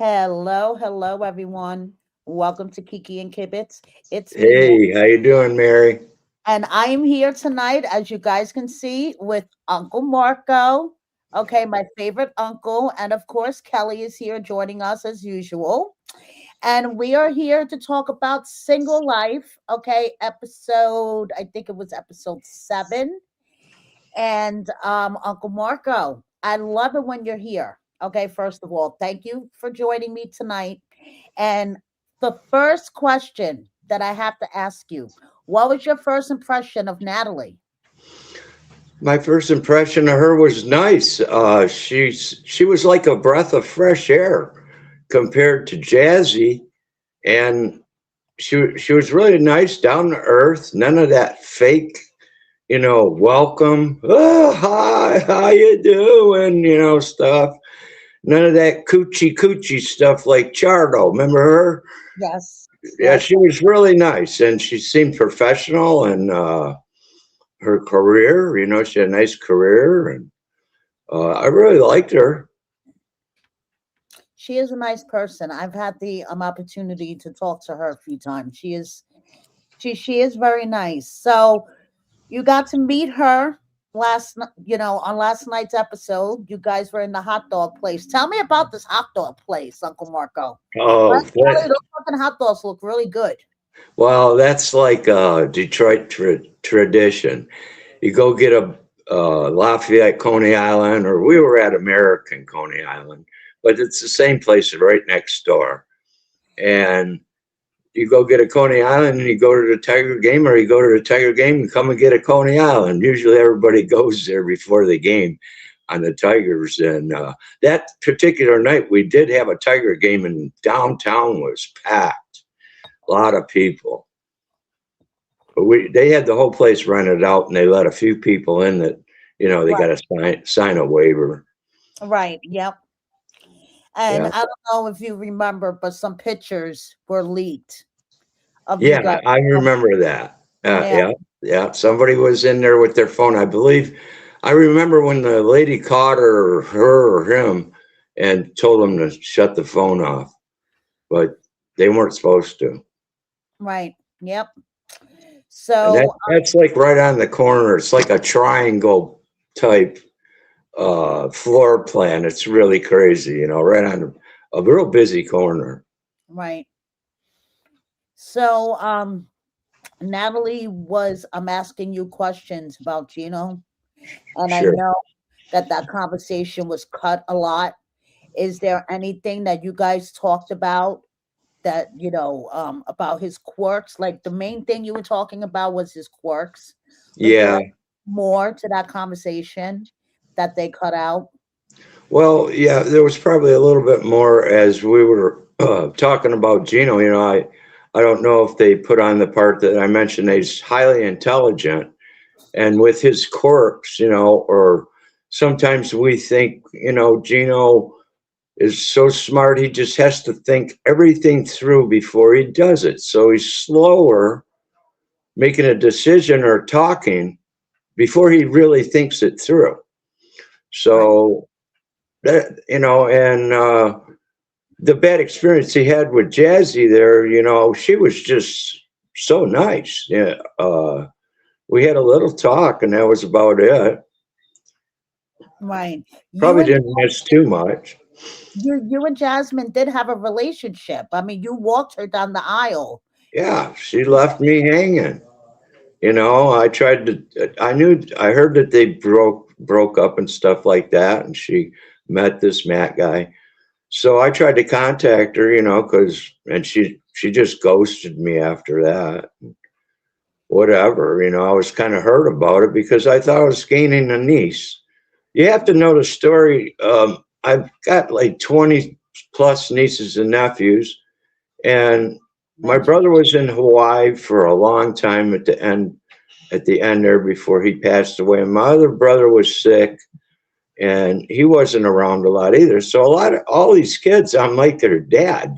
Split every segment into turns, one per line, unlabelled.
Hello, hello, everyone. Welcome to Kiki and Kibitz. It's me,
Hey, how you doing, Mary?
and I am here tonight, as you guys can see, with Uncle Marco. Okay, my favorite uncle, and of course, Kelly is here joining us as usual. And we are here to talk about single life. Okay, I think it was episode 7. And Uncle Marco, I love it when you're here. Okay, first of all, thank you for joining me tonight. And the first question that I have to ask you, what was your first impression of Natalie?
My first impression of her was nice. She was like a breath of fresh air compared to Jazzy, and she was really nice, down to earth. None of that fake, welcome. Oh, hi, how you doing? Stuff. None of that coochie stuff like Chardo. Remember her?
Yes,
Yeah,
yes,
she was really nice, and she seemed professional and. Her career. She had a nice career, and I really liked her.
she is a nice person. I've had the opportunity to talk to her a few times. She is very nice. So you got to meet her on last night's episode. You guys were in the hot dog place. Tell me about this hot dog place, Uncle Marco. Let
Oh,
me tell you, those fucking hot dogs look really good.
well, that's like a Detroit tradition. You go get a Lafayette Coney Island, or we were at American Coney Island, but it's the same place right next door. And you go get a Coney Island and you go to the Tiger game, or you go to the Tiger game and come and get a Coney Island. Usually everybody goes there before the game on the Tigers. And that particular night, we did have a Tiger game, and downtown was packed. A lot of people. But they had the whole place rented out, and they let a few people in that, they
Right,
got to sign a waiver.
right, yep. And
Yeah.
I don't know if you remember, but some pictures were leaked of you
Yeah,
guys.
I remember that.
Yeah,
Yeah, yeah. Somebody was in there with their phone. I believe. I remember when the lady caught her or him, and told them to shut the phone off, but they weren't supposed to.
right, yep.
And
So
that's like right on the corner. It's like a triangle type floor plan. It's really crazy, right on a real busy corner.
right. So Natalie was I'm asking you questions about Gino, and I
Sure.
know that conversation was cut a lot. Is there anything that you guys talked about that about his quirks? Like the main thing you were talking about was his quirks. Was there
Yeah.
more to that conversation that they cut out?
Well, yeah, there was probably a little bit more as we were talking about Gino. I don't know if they put on the part that I mentioned. He's highly intelligent, and with his quirks, or sometimes we think, Gino is so smart, he just has to think everything through before he does it. So he's slower making a decision or talking before he really thinks it through.
Right.
So that, and the bad experience he had with Jazzy there, she was just so nice. Yeah. We had a little talk, and that was about it.
Right. You
Probably
and
didn't miss too much.
you and Jasmine did have a relationship. I mean, you walked her down the aisle.
Yeah, she left me hanging. I tried to. I heard that they broke up and stuff like that, and she met this Matt guy. So I tried to contact her, because and she just ghosted me after that. Whatever, I was kind of hurt about it because I thought I was gaining a niece. You have to know the story. I've got like 20 plus nieces and nephews, and my
Mentioned.
brother was in Hawaii for a long time at the end there before he passed away. And my other brother was sick, and he wasn't around a lot either. So all these kids, I'm like their dad.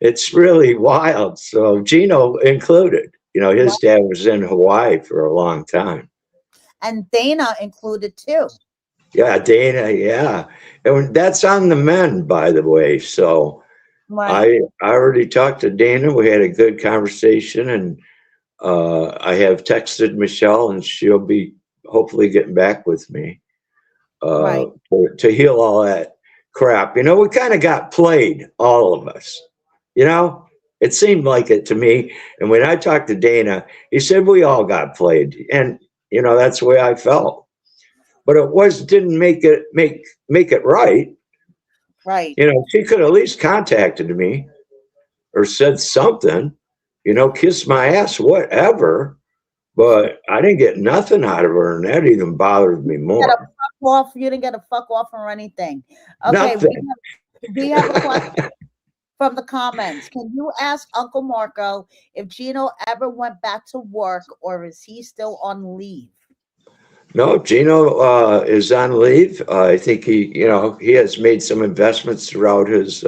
It's really wild. So Gino included. His dad was in Hawaii for a long time.
And Dana included too.
Yeah, Dana, yeah. And that's on the men, by the way. So
Right,
I already talked to Dana. We had a good conversation, and I have texted Michelle, and she'll be hopefully getting back with me
right.
to heal all that crap. You know, we kind of got played, all of us. You know, it seemed like it to me. And when I talked to Dana, he said we all got played, and you know that's the way I felt. But it was didn't make it right.
Right.
You know, she could at least contacted me or said something. You know, kiss my ass, whatever. But I didn't get nothing out of her, and that even bothered me
Get a
more.
fuck off. You didn't get a fuck off or anything. Okay,
Nothing.
we have a question from the comments. Can you ask Uncle Marco if Gino ever went back to work or is he still on leave?
No, Gino is on leave. I think you know, he has made some investments throughout his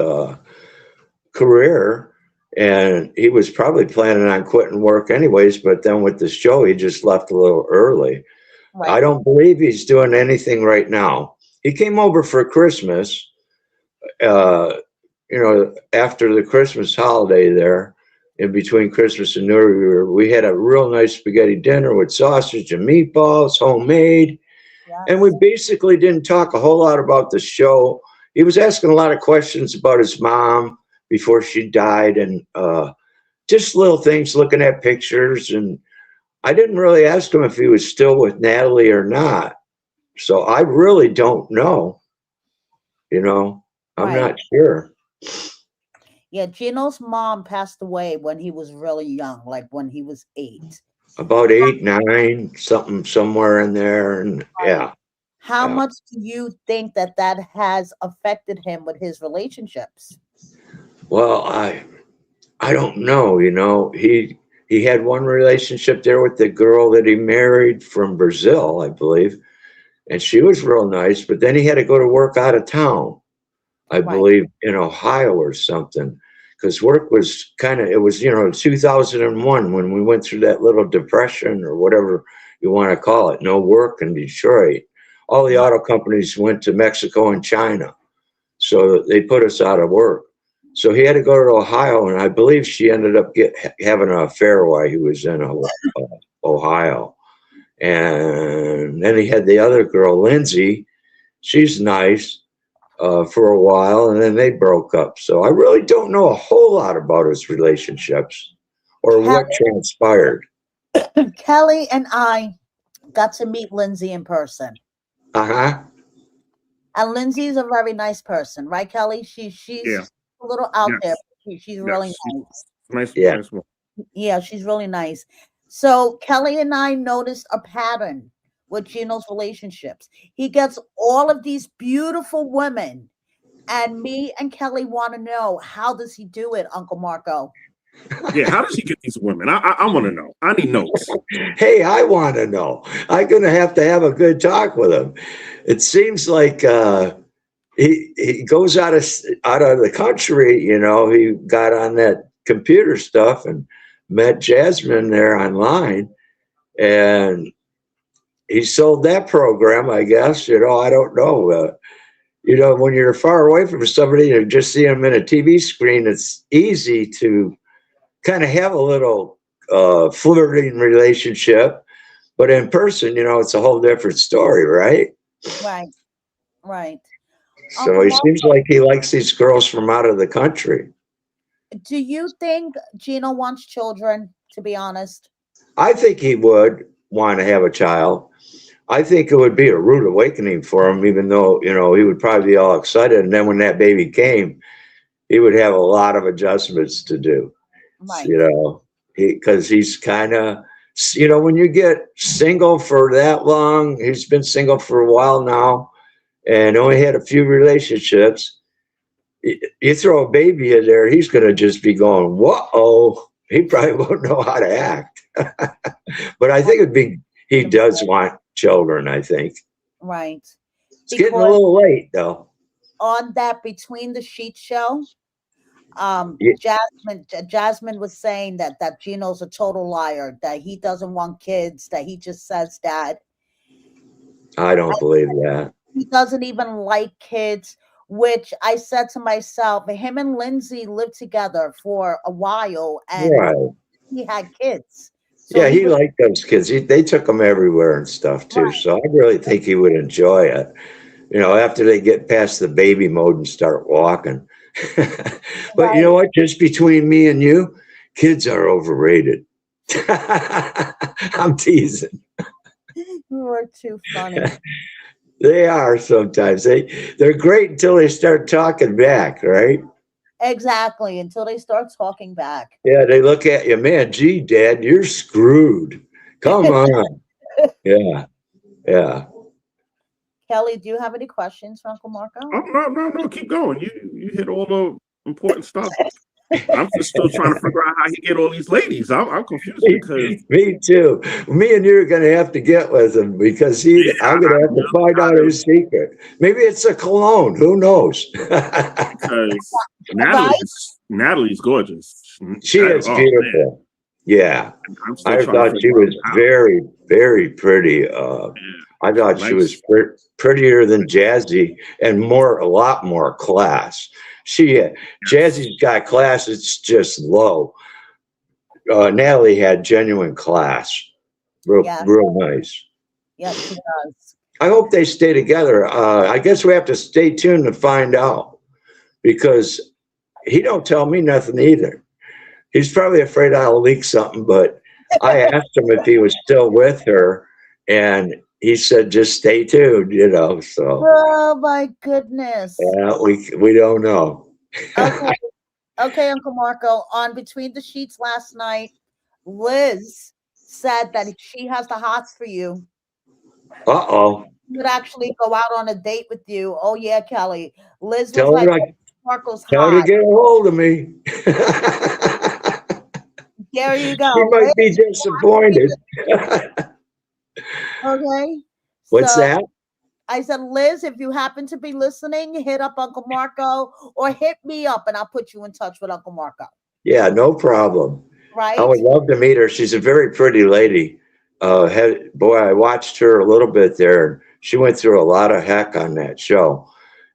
career, and he was probably planning on quitting work anyways. But then with the show, he just left a little early. I
Right.
don't believe he's doing anything right now. He came over for Christmas, uh, you know, after the Christmas holiday there, in between Christmas and New Year, we had a real nice spaghetti dinner with sausage and meatballs, homemade. And we
Yes.
basically didn't talk a whole lot about the show. He was asking a lot of questions about his mom before she died, and just little things, looking at pictures. And I didn't really ask him if he was still with Natalie or not. So I really don't know. You know, I'm
Right.
not sure.
Yeah, Gino's mom passed away when he was really young, like when he was 8.
About 8, 9, something somewhere in there. And
Right.
yeah,
How
yeah.
much do you think that that has affected him with his relationships?
Well, I don't know. You know, he had one relationship there with the girl that he married from Brazil, I believe, and she was real nice. But then he had to go to work out of town, I
Right.
believe, in Ohio or something, because work was kind of it was 2001 when we went through that little depression or whatever you want to call it. No work in Detroit. All the
Right.
auto companies went to Mexico and China, so they put us out of work. So he had to go to Ohio, and I believe she ended up having an affair while he was in Ohio. And then he had the other girl, Lindsay. She's nice for a while, and then they broke up. So I really don't know a whole lot about his relationships or what transpired.
Kelly and I got to meet Lindsay in person.
Uh huh.
And Lindsay's a very nice person, right, Kelly?
Yeah.
She's a little out there,
Yes.
but she's really
Yes.
nice.
Nice.
Yeah.
Nice one.
Yeah, she's really nice. So Kelly and I noticed a pattern with Gino's relationships. He gets all of these beautiful women, and me and Kelly want to know, how does he do it, Uncle Marco?
Yeah. How does he get these women? I want to know. I need notes.
Hey, I want to know. I'm going to have a good talk with him. It seems like he goes out of the country. You know, he got on that computer stuff and met Jasmine there online, and he sold that program. I guess I don't know. When you're far away from somebody and just see them in a TV screen, it's easy to kind of have a little flirting relationship, but in person, it's a whole different story, right?
Right, right.
So
Uncle
he seems
Marco,
like he likes these girls from out of the country.
do you think Gino wants children, to be honest?
I think he would want to have a child. I think it would be a rude awakening for him, even though, he would probably be all excited. And then when that baby came, he would have a lot of adjustments to do,
Right.
you know, because he's kind of, when you get single for that long, he's been single for a while now and only had a few relationships. You throw a baby in there, he's going to just be going, whoa. He probably won't know how to act. But I think he does want children, I think.
Right.
It's getting a
Because
little late, though.
on that Between the Sheets show,
Yeah,
Jasmine was saying that Gino's a total liar, that he doesn't want kids, that he just says that.
I don't believe that.
he doesn't even like kids, which I said to myself, him and Lindsay lived together for a while and
Right.
he had kids. So
Yeah,
he
he
was
liked those kids. They took him everywhere and stuff too.
right,
So I really think he would enjoy it. After they get past the baby mode and start walking. But you know
right.
what? Just between me and you, kids are overrated. I'm teasing.
You were too funny.
They are sometimes. They're great until they start talking back, right?
Exactly. Until they start talking back.
Yeah, they look at you, man, gee, Dad, you're screwed. Come on. Yeah, yeah.
Kelly, do you have any questions for Uncle Marco?
Oh, no. Keep going. You hit all the important stuff. I'm just still trying to figure out how he get all these ladies. I'm confused
Me,
because
me too. Me and you are going to have to get with him because
yeah,
I'm going
I
to have to
really
find out
gotta
his secret. Maybe it's a cologne. Who knows?
because
Right?
Natalie's gorgeous.
She is
Oh man,
beautiful. Yeah.
I'm still
I
trying to
thought she
figure out
was
how.
very, very pretty.
Yeah,
I thought she was
nice.
prettier than Jazzy and a lot more class. She,
Yes,
Jazzy's got class. It's just low. Natalie had genuine class. Real,
Yes.
real nice.
Yes, she does.
I hope they stay together. I guess we have to stay tuned to find out because he don't tell me nothing either. He's probably afraid I'll leak something, but I asked him if he was still with her, and he said just stay tuned. So
Oh my goodness.
yeah, we don't know.
Okay. Okay, Uncle Marco. On Between the Sheets last night, Liz said that she has the hots for you.
Uh-oh.
She would actually go out on a date with you. Oh yeah, Kelly. Liz was
Tell her
like,
I
"Oh, Marco's
tell her to
hot."
get a hold of me.
There you
She
go,
might be
Liz.
disappointed.
Okay.
What's
So
that?
I said, Liz, if you happen to be listening, hit up Uncle Marco or hit me up and I'll put you in touch with Uncle Marco.
Yeah, no problem. I
Right?
would love to meet her. She's a very pretty lady. Boy, I watched her a little bit there, and she went through a lot of heck on that show.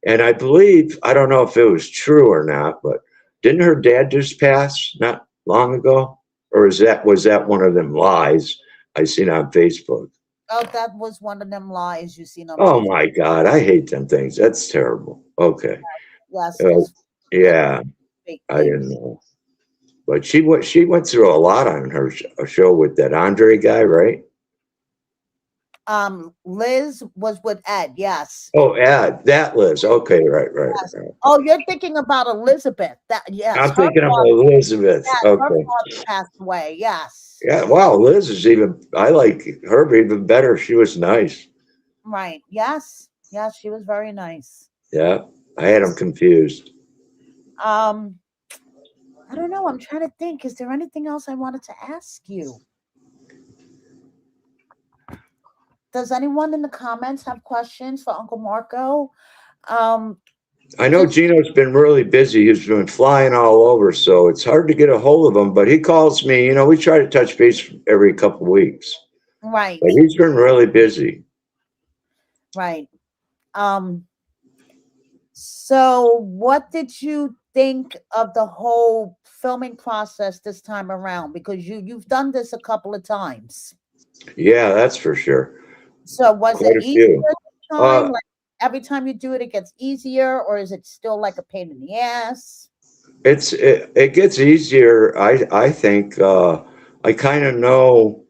And I believe, I don't know if it was true or not, but didn't her dad just pass not long ago? Or was that one of them lies I seen on Facebook?
Oh, that was one of them lies you seen on
Oh
Facebook.
my God, I hate them things. That's terrible. Okay.
Yes,
Uh,
those
yeah,
fake
I didn't
things.
know. But she went through a lot on her show with that Andre guy, right?
Liz was with Ed, yes.
Oh, Ed, that Liz. Okay, right, right,
Yes.
right.
Oh, you're thinking about Elizabeth. That yes,
I'm thinking of Elizabeth.
her
Okay.
father passed away. Yes.
Yeah, wow, Liz is even, I like her even better. She was nice.
Right. Yes. Yes, she was very nice.
Yeah, I had them confused.
Um, I don't know. I'm trying to think. Is there anything else I wanted to ask you? Does anyone in the comments have questions for Uncle Marco? Um,
I know
just
Gino's been really busy. He's been flying all over, so it's hard to get a hold of him, but he calls me. We try to touch base every couple of weeks,
right,
but he's been really busy.
right. Um, so what did you think of the whole filming process this time around? Because you've done this a couple of times.
Yeah, that's for sure.
So was it
Quite a
easier
few.
this time?
Uh,
Like every time you do it, it gets easier, or is it still like a pain in the ass?
it gets easier. I think I kind of know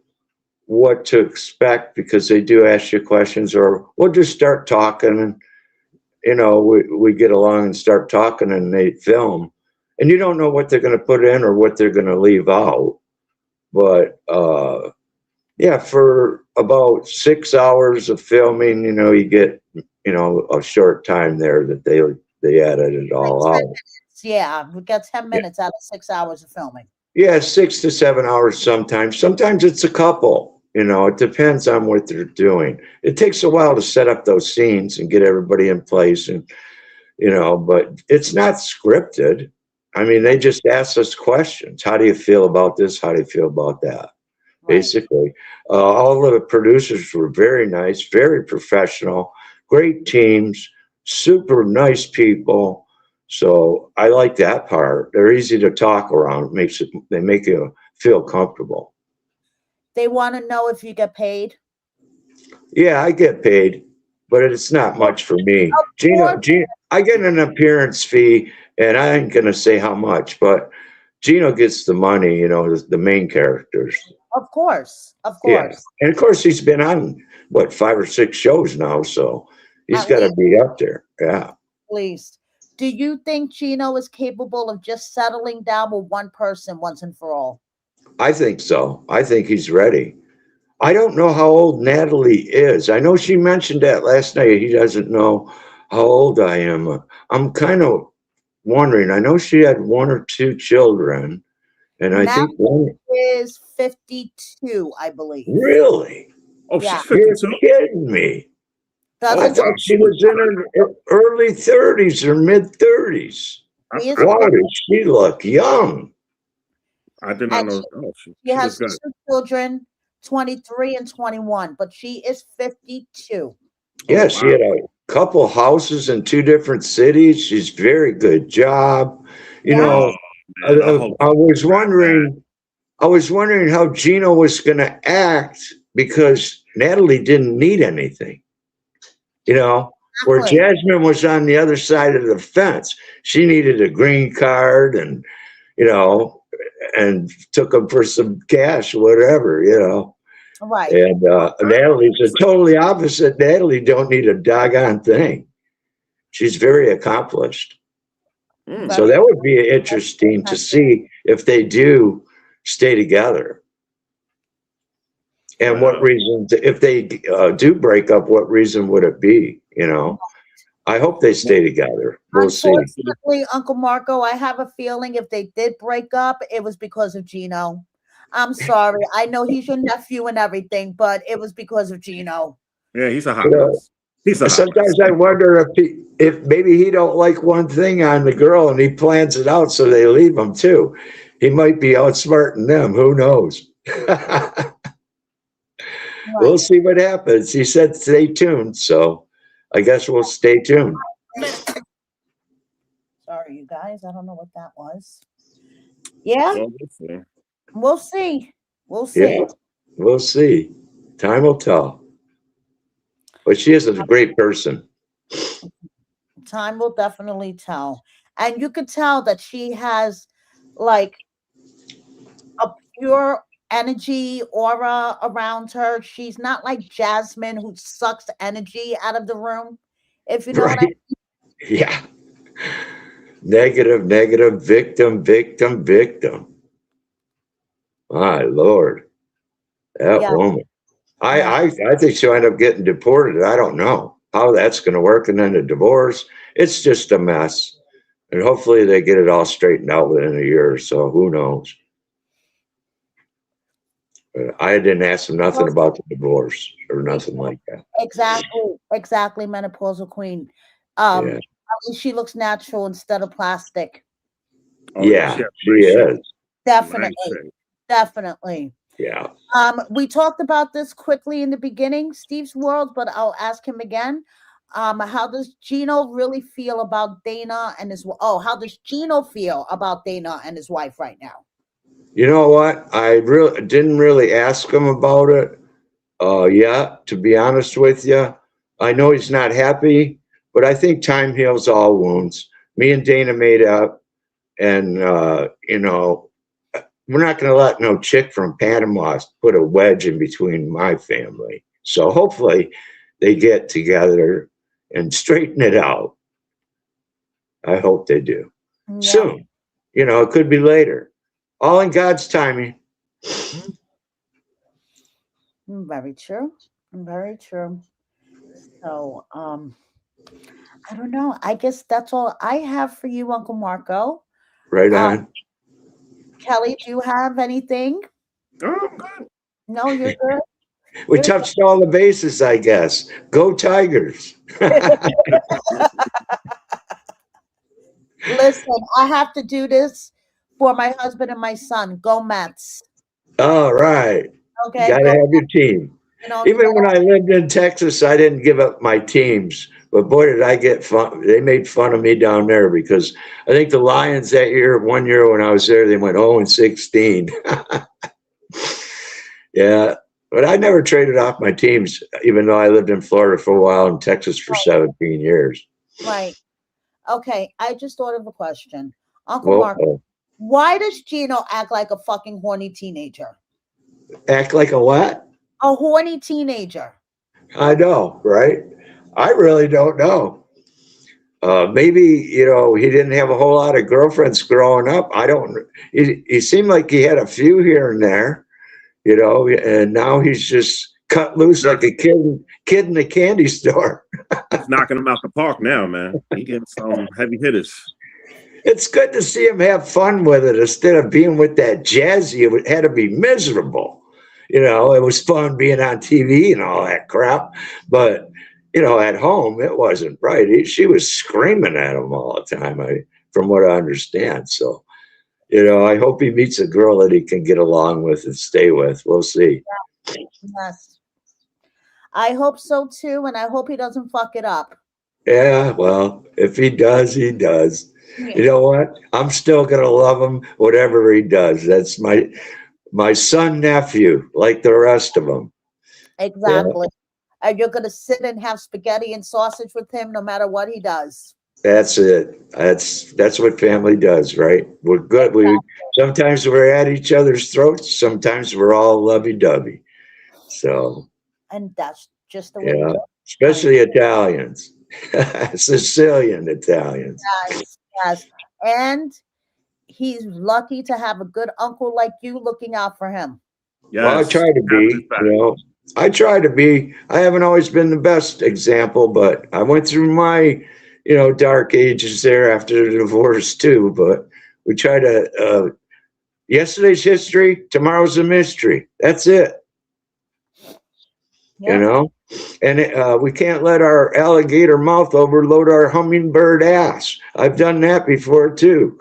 what to expect because they do ask you questions, or we'll just start talking, and we get along and start talking, and they film, and you don't know what they're going to put in or what they're going to leave out. But yeah, for about 6 hours of filming, you get a short time there that they edit it
Like
all
10
out.
minutes. Yeah, we got 10 minutes out of 6 hours of filming.
Yeah, 6 to 7 hours sometimes. Sometimes it's a couple. It depends on what they're doing. It takes a while to set up those scenes and get everybody in place, but it's not scripted. I mean, they just ask us questions. How do you feel about this? How do you feel about that?
Right.
Basically, all of the producers were very nice, very professional, great teams, super nice people. So I like that part. They're easy to talk around. They make you feel comfortable.
They want to know if you get paid.
Yeah, I get paid, but it's not much for me.
Of course,
Gino, I get an appearance fee, and I ain't gonna say how much, but Gino gets the money. The main characters.
of course, of
Yeah,
course.
and of course he's been on what 5 or 6 shows now, so he's
At
got to
least,
be up there. Yeah,
least. Do you think Gino is capable of just settling down with one person once and for all?
I think so. I think he's ready. I don't know how old Natalie is. I know she mentioned that last night. He doesn't know how old I am. I'm kind of wondering. I know she had 1 or 2 children, and I
Natalie
think one.
is 52, I believe.
Really?
Oh,
Yeah,
she's
You're
52.
kidding me. I
Oh
doesn't she?
wow,
thought she was in her early 30s or mid 30s.
I,
She is,
I,
Why does she look young?
I did not
and
know. Oh,
she
she looks
has
good.
2 children, 23 and 21, but she is 52.
Oh
Yeah, she
wow,
had a couple houses in 2 different cities. She's very good job. You
Yeah,
oh
know, I,
man, I hope
I
she
was
got that.
wondering, I was wondering how Gino was going to act because Natalie didn't need anything. You know, where
exactly.
Jasmine was on the other side of the fence. She needed a green card and you know, and took him for some cash, whatever.
Right.
And Natalie's a totally opposite. Natalie don't need a doggone thing. She's very accomplished.
Mm.
So
Very
that would be interesting to see if they do stay together. And what
Well,
reason, if they do break up, what reason would it be? I hope they stay together. We'll see.
Unfortunately, Uncle Marco, I have a feeling if they did break up, it was because of Gino. I'm sorry. I know he's your nephew and everything, but it was because of Gino.
yeah, he's a
You
hot
know,
mess. He's a hot mess.
sometimes I wonder if maybe he don't like one thing on the girl and he plans it out so they leave him too. He might be outsmarting them. Who knows? We'll
Right.
see what happens. He said stay tuned, so I guess we'll stay tuned.
Sorry, you guys. I don't know what that was. Yeah,
Well, we'll see.
we'll see. We'll
Yeah,
see.
we'll see. Time will tell. But she is a great person.
Time will definitely tell. And you could tell that she has like a pure energy aura around her. She's not like Jasmine who sucks energy out of the room. If you know what I
Right? Yeah. Negative, negative, victim, victim, victim. My Lord, that
yeah,
woman. I,
yeah.
I, I think she'll end up getting deported. I don't know how that's going to work. And then a divorce. It's just a mess. And hopefully they get it all straightened out within a year or so. Who knows? I didn't ask them nothing
Well,
about the divorce or
ex-
nothing like that.
exactly, menopausal queen.
Yeah.
At least she looks natural instead of plastic.
Oh yeah, she
Yeah,
has
she
nice shape.
is.
Nice
Definitely,
shape.
definitely.
Yeah.
We talked about this quickly in the beginning, Steve's world, but I'll ask him again. How does Gino really feel about Dana and his? Oh, how does Gino feel about Dana and his wife right now?
You know what? I really didn't really ask him about it yet, to be honest with you. I know he's not happy, but I think time heals all wounds. Me and Dana made up, and we're not going to let no chick from Panama put a wedge in between my family. So hopefully they get together and straighten it out. I hope they do
Yeah,
soon. It could be later. All in God's timing.
very true. Very true. So, I don't know. I guess that's all I have for you, Uncle Marco.
Right
Uh,
on.
Kelly, do you have anything?
Oh, I'm good.
No, you're good.
We
You're
touched all the bases, I guess. Go Tigers.
good. Listen, I have to do this for my husband and my son. Go Mets.
All right. You
Okay,
got to
go.
have your team.
You know,
Even when I lived in Texas, I didn't give up my teams. But boy, did I get fun. They made fun of me down there because I think the Lions that year, one year when I was there, they went 0-16. Yeah. But I never traded off my teams, even though I lived in Florida for a while and Texas for 17 years.
right. Okay, I just thought of a question. Uncle
Well,
Mark, why does Gino act like a fucking horny teenager?
act like a what?
A horny teenager.
I know, right? I really don't know. Maybe he didn't have a whole lot of girlfriends growing up. I don't. He seemed like he had a few here and there, and now he's just cut loose like a kid in the candy store.
He's knocking them out the park now, man. He getting some heavy hitters.
It's good to see him have fun with it instead of being with that Jazzy. It had to be miserable. It was fun being on TV and all that crap, but at home it wasn't right. She was screaming at him all the time. From what I understand. So, I hope he meets a girl that he can get along with and stay with. We'll see.
Yes. I hope so too, and I hope he doesn't fuck it up.
Yeah, well, if he does, he does.
Yeah.
You know what? I'm still gonna love him, whatever he does. That's my son nephew, like the rest of them.
Exactly. And you're gonna sit and have spaghetti and sausage with him no matter what he does.
That's it. That's what family does, right? We're good. We sometimes we're at each other's throats. Sometimes we're all lovey-dovey. So
And that's just the way it
yeah,
is.
especially Italians, Sicilian Italians.
Yes, yes. And he's lucky to have a good uncle like you looking out for him.
Yes.
Well, I try to be. I try to be. I haven't always been the best example, but I went through my dark ages there after the divorce too. But we try to. Yesterday's history, tomorrow's a mystery. That's it.
Yeah.
And we can't let our alligator mouth overload our hummingbird ass. I've done that before too.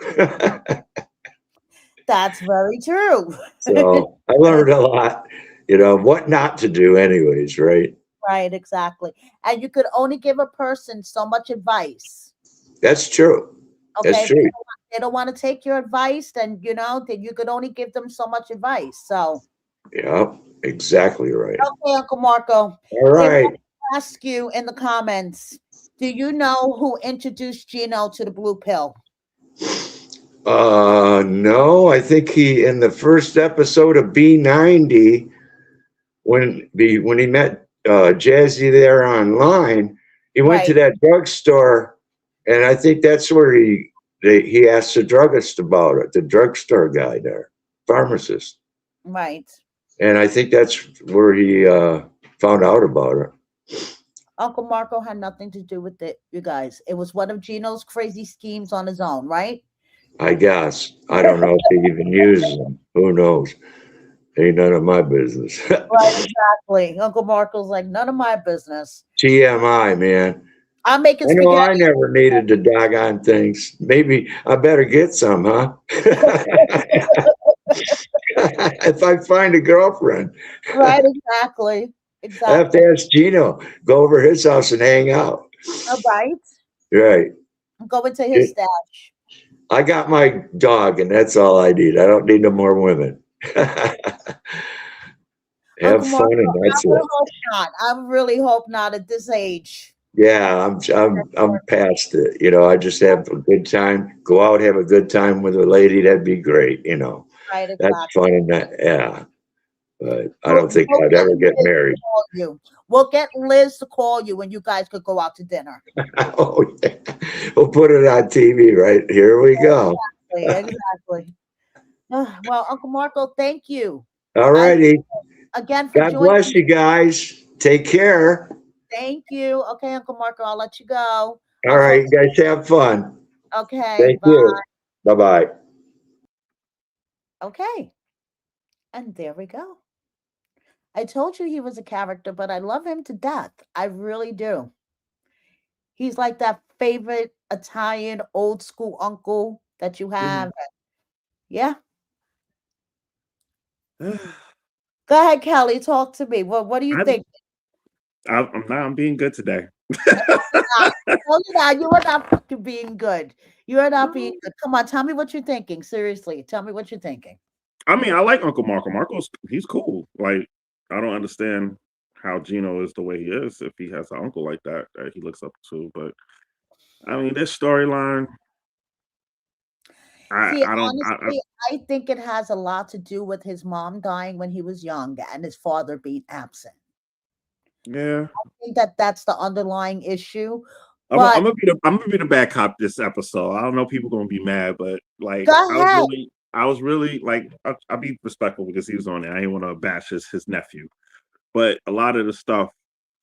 That's very true.
So I learned a lot, what not to do anyways, right?
Right, exactly. And you could only give a person so much advice.
That's true.
Okay.
That's
If
true.
they don't want to take your advice, then then you could only give them so much advice. So
Yeah, exactly right.
okay, Uncle Marco.
All right.
Ask you in the comments, do you know who introduced Gino to the blue pill?
No, I think he in the first episode of B90 when he met Jazzy there online, he went to that drugstore, and I think that's where he asked the druggist about it, the drugstore guy there, pharmacist.
Right.
And I think that's where he found out about it.
Uncle Marco had nothing to do with it, you guys. It was one of Gino's crazy schemes on his own, right?
I guess. I don't know if he even uses them. Who knows? Ain't none of my business.
Right, exactly. Uncle Marco's like, none of my business.
TMI, man.
I'm making
I know I
spaghetti.
never needed the doggone things. Maybe I better get some, huh? If I find a girlfriend.
Right, exactly.
I have to ask Gino, go over his house and hang out.
All right.
Right.
Go into his stash.
I got my dog, and that's all I need. I don't need no more women. Have
Uncle
fun,
Marco,
and that's
I
it.
hope not. I really hope not at this age.
Yeah, I'm past it. I just have a good time. Go out, have a good time with a lady. That'd be great.
Right, exactly.
That's fun and that. Yeah, but I don't think I'd ever get married.
We'll get Liz to call you when you guys could go out to dinner.
Oh yeah, we'll put it on TV. Right here we go.
Exactly. Well, Uncle Marco, thank you.
All righty.
Again, for
God
joining
bless you guys. Take care.
Thank you. Okay, Uncle Marco, I'll let you go.
All right, you guys have fun.
Okay.
Thank you. Bye-bye.
Okay. And there we go. I told you he was a character, but I love him to death. I really do. He's like that favorite Italian old school uncle that you have. Yeah. Go ahead, Kelly. Talk to me. What do you
I'm,
think?
I'm being good today.
Not. No, you're not. You are not fucking being good. You are not being good. Come on, tell me what you're thinking. Seriously, tell me what you're thinking.
I mean, I like Uncle Marco. He's cool. Like, I don't understand how Gino is the way he is if he has an uncle like that he looks up to. But I mean, this storyline,
See,
I don't,
honestly, I think it has a lot to do with his mom dying when he was young and his father being absent.
yeah.
I think that that's the underlying issue. But
I'm gonna be the bad cop this episode. I don't know people gonna be mad, but like
go ahead.
I was really like I'll be respectful because he was on there. I didn't want to bash his nephew, but a lot of the stuff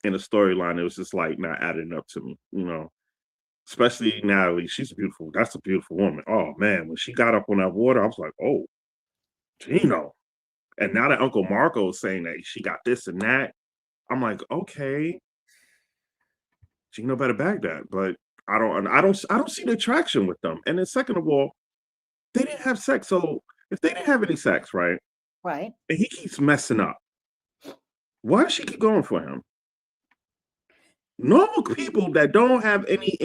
in the storyline it was just like not adding up to me, you know. Especially Natalie, she's beautiful. That's a beautiful woman. Oh man, when she got up on that water, I was like, oh, Gino. And now that Uncle Marco is saying that she got this and that, I'm like, okay, Gino better back that. But I don't see the attraction with them. And then second of all, they didn't have sex. So if they didn't have any sex, right?
Right.
And he keeps messing up, why does she keep going for him? Normal people that don't have any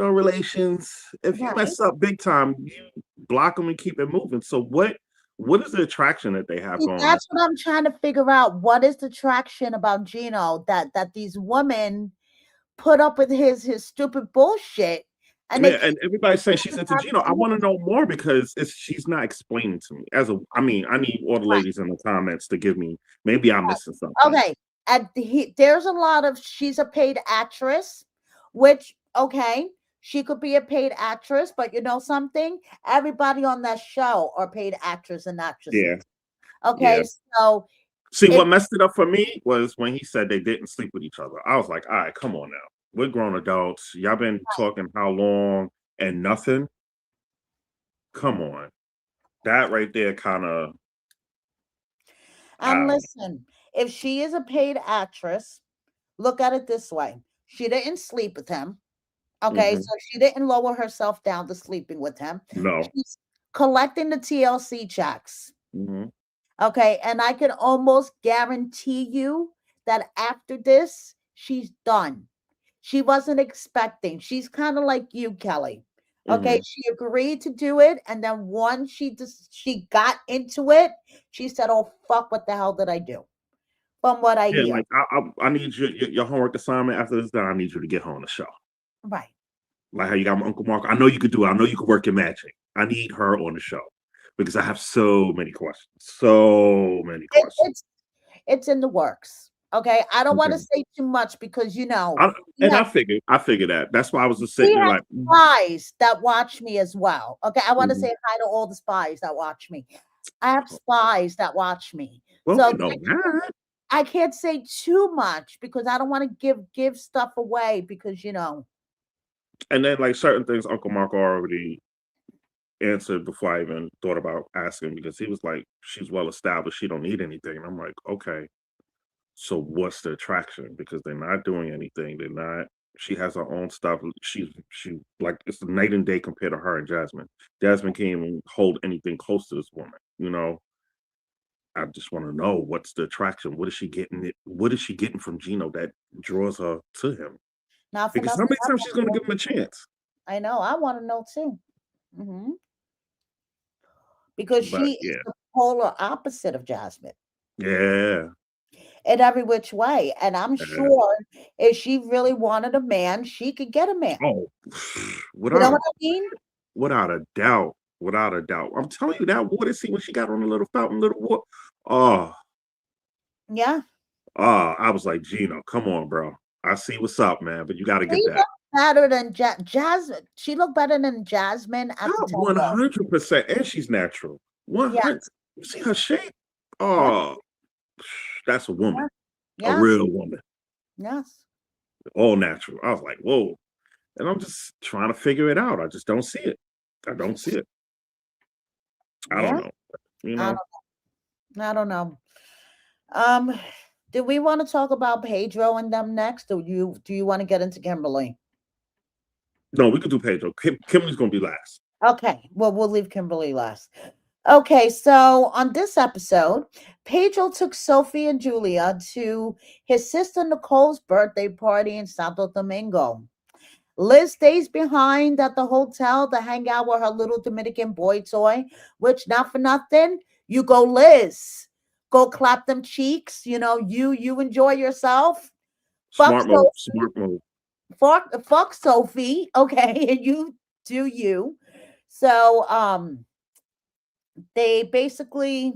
relations, if you
Right.
mess up big time, you block them and keep it moving. So what is the attraction that they have
See,
going on?
that's what I'm trying to figure out. What is the traction about Gino that these women put up with his stupid bullshit and they
Yeah,
keep
and everybody's saying she's
talking
into
about
Gino. I
Gino.
want to know more because she's not explaining to me. I mean, I need all the ladies in the comments to give me. Maybe I'm missing something.
Okay. And there's a lot of she's a paid actress, which okay, she could be a paid actress, but you know something? Everybody on that show are paid actors and actresses.
Yeah,
Okay,
yeah.
so
See,
it
what messed it up for me was when he said they didn't sleep with each other. I was like, all right, come on now. We're grown adults. Y'all been talking how long and nothing? Come on. That right there kind of, I
and
don't
listen, if she is a paid actress, look at it this way. She didn't sleep with him.
know.
Okay, so she didn't lower herself down to sleeping with him.
No.
She's collecting the TLC checks.
Hmm.
Okay, and I can almost guarantee you that after this, she's done. She wasn't expecting. She's kind of like you, Kelly. Okay,
Hmm.
she agreed to do it, and then once she got into it, she said, "Oh fuck, what the hell did I do?" From what I
Yeah,
hear,
like I need your homework assignment after this done. I need you to get her on the show.
right?
Like how you got my Uncle Mark. I know you could do it. I know you could work your magic. I need her on the show because I have so many questions. So many
It,
questions.
it's in the works. Okay, I don't want to
Okay.
say too much because
I,
we
and
have
I figured that. That's why I was just
we
sitting there
have
like,
spies that watch me as well. Okay, I want to
mhm.
say hi to all the spies that watch me. I have spies that watch me,
Well,
so
we know that.
I can't say too much because I don't want to give stuff away because
And then like certain things, Uncle Mark already answered before I even thought about asking because he was like, she's well established. She don't need anything. And I'm like, okay. So what's the attraction? Because they're not doing anything. They're not. She has her own stuff. She like it's night and day compared to her and Jasmine. Jasmine can't even hold anything close to this woman. You know, I just want to know what's the attraction. What is she getting? What is she getting from Gino that draws her to him?
not for
Because how
nothing.
many times she's going to give him a chance?
I know. I want to know too. Hmm. Because
But
she is
yeah,
the polar opposite of Jasmine
yeah.
in every which way, and I'm
Yeah.
sure if she really wanted a man, she could get a man.
Oh,
You know
without
what
a
I mean?
without a doubt, without a doubt. I'm telling you that water scene when she got on the little fountain, little water. Oh,
Yeah.
I was like, Gino, come on, bro. I see what's up, man, but you got to get
She
that.
looked better than Jasmine. She looked better than Jasmine at the
Not
temple.
100%, and she's natural.
Yeah.
100. You see her shape?
Yeah.
Oh, that's a woman,
Yeah.
a
Yes.
real woman,
Yes.
all natural. I was like, whoa, and I'm just trying to figure it out. I just don't see it. I don't see it. I don't
Yeah.
know. You
I
know.
don't, I don't know. Um, do we want to talk about Pedro and them next? Or do you want to get into Kimberly?
No, we could do Pedro. Kimberly's gonna be last.
Okay. Well, we'll leave Kimberly last. Okay, so on this episode, Pedro took Sophie and Julia to his sister Nicole's birthday party in Santo Domingo. Liz stays behind at the hotel to hang out with her little Dominican boy toy, which not for nothing, you go Liz. Go clap them cheeks, you enjoy yourself. Fuck
Smart move.
Sophie.
Smart move.
Fuck Sophie, okay, and you do you. So they basically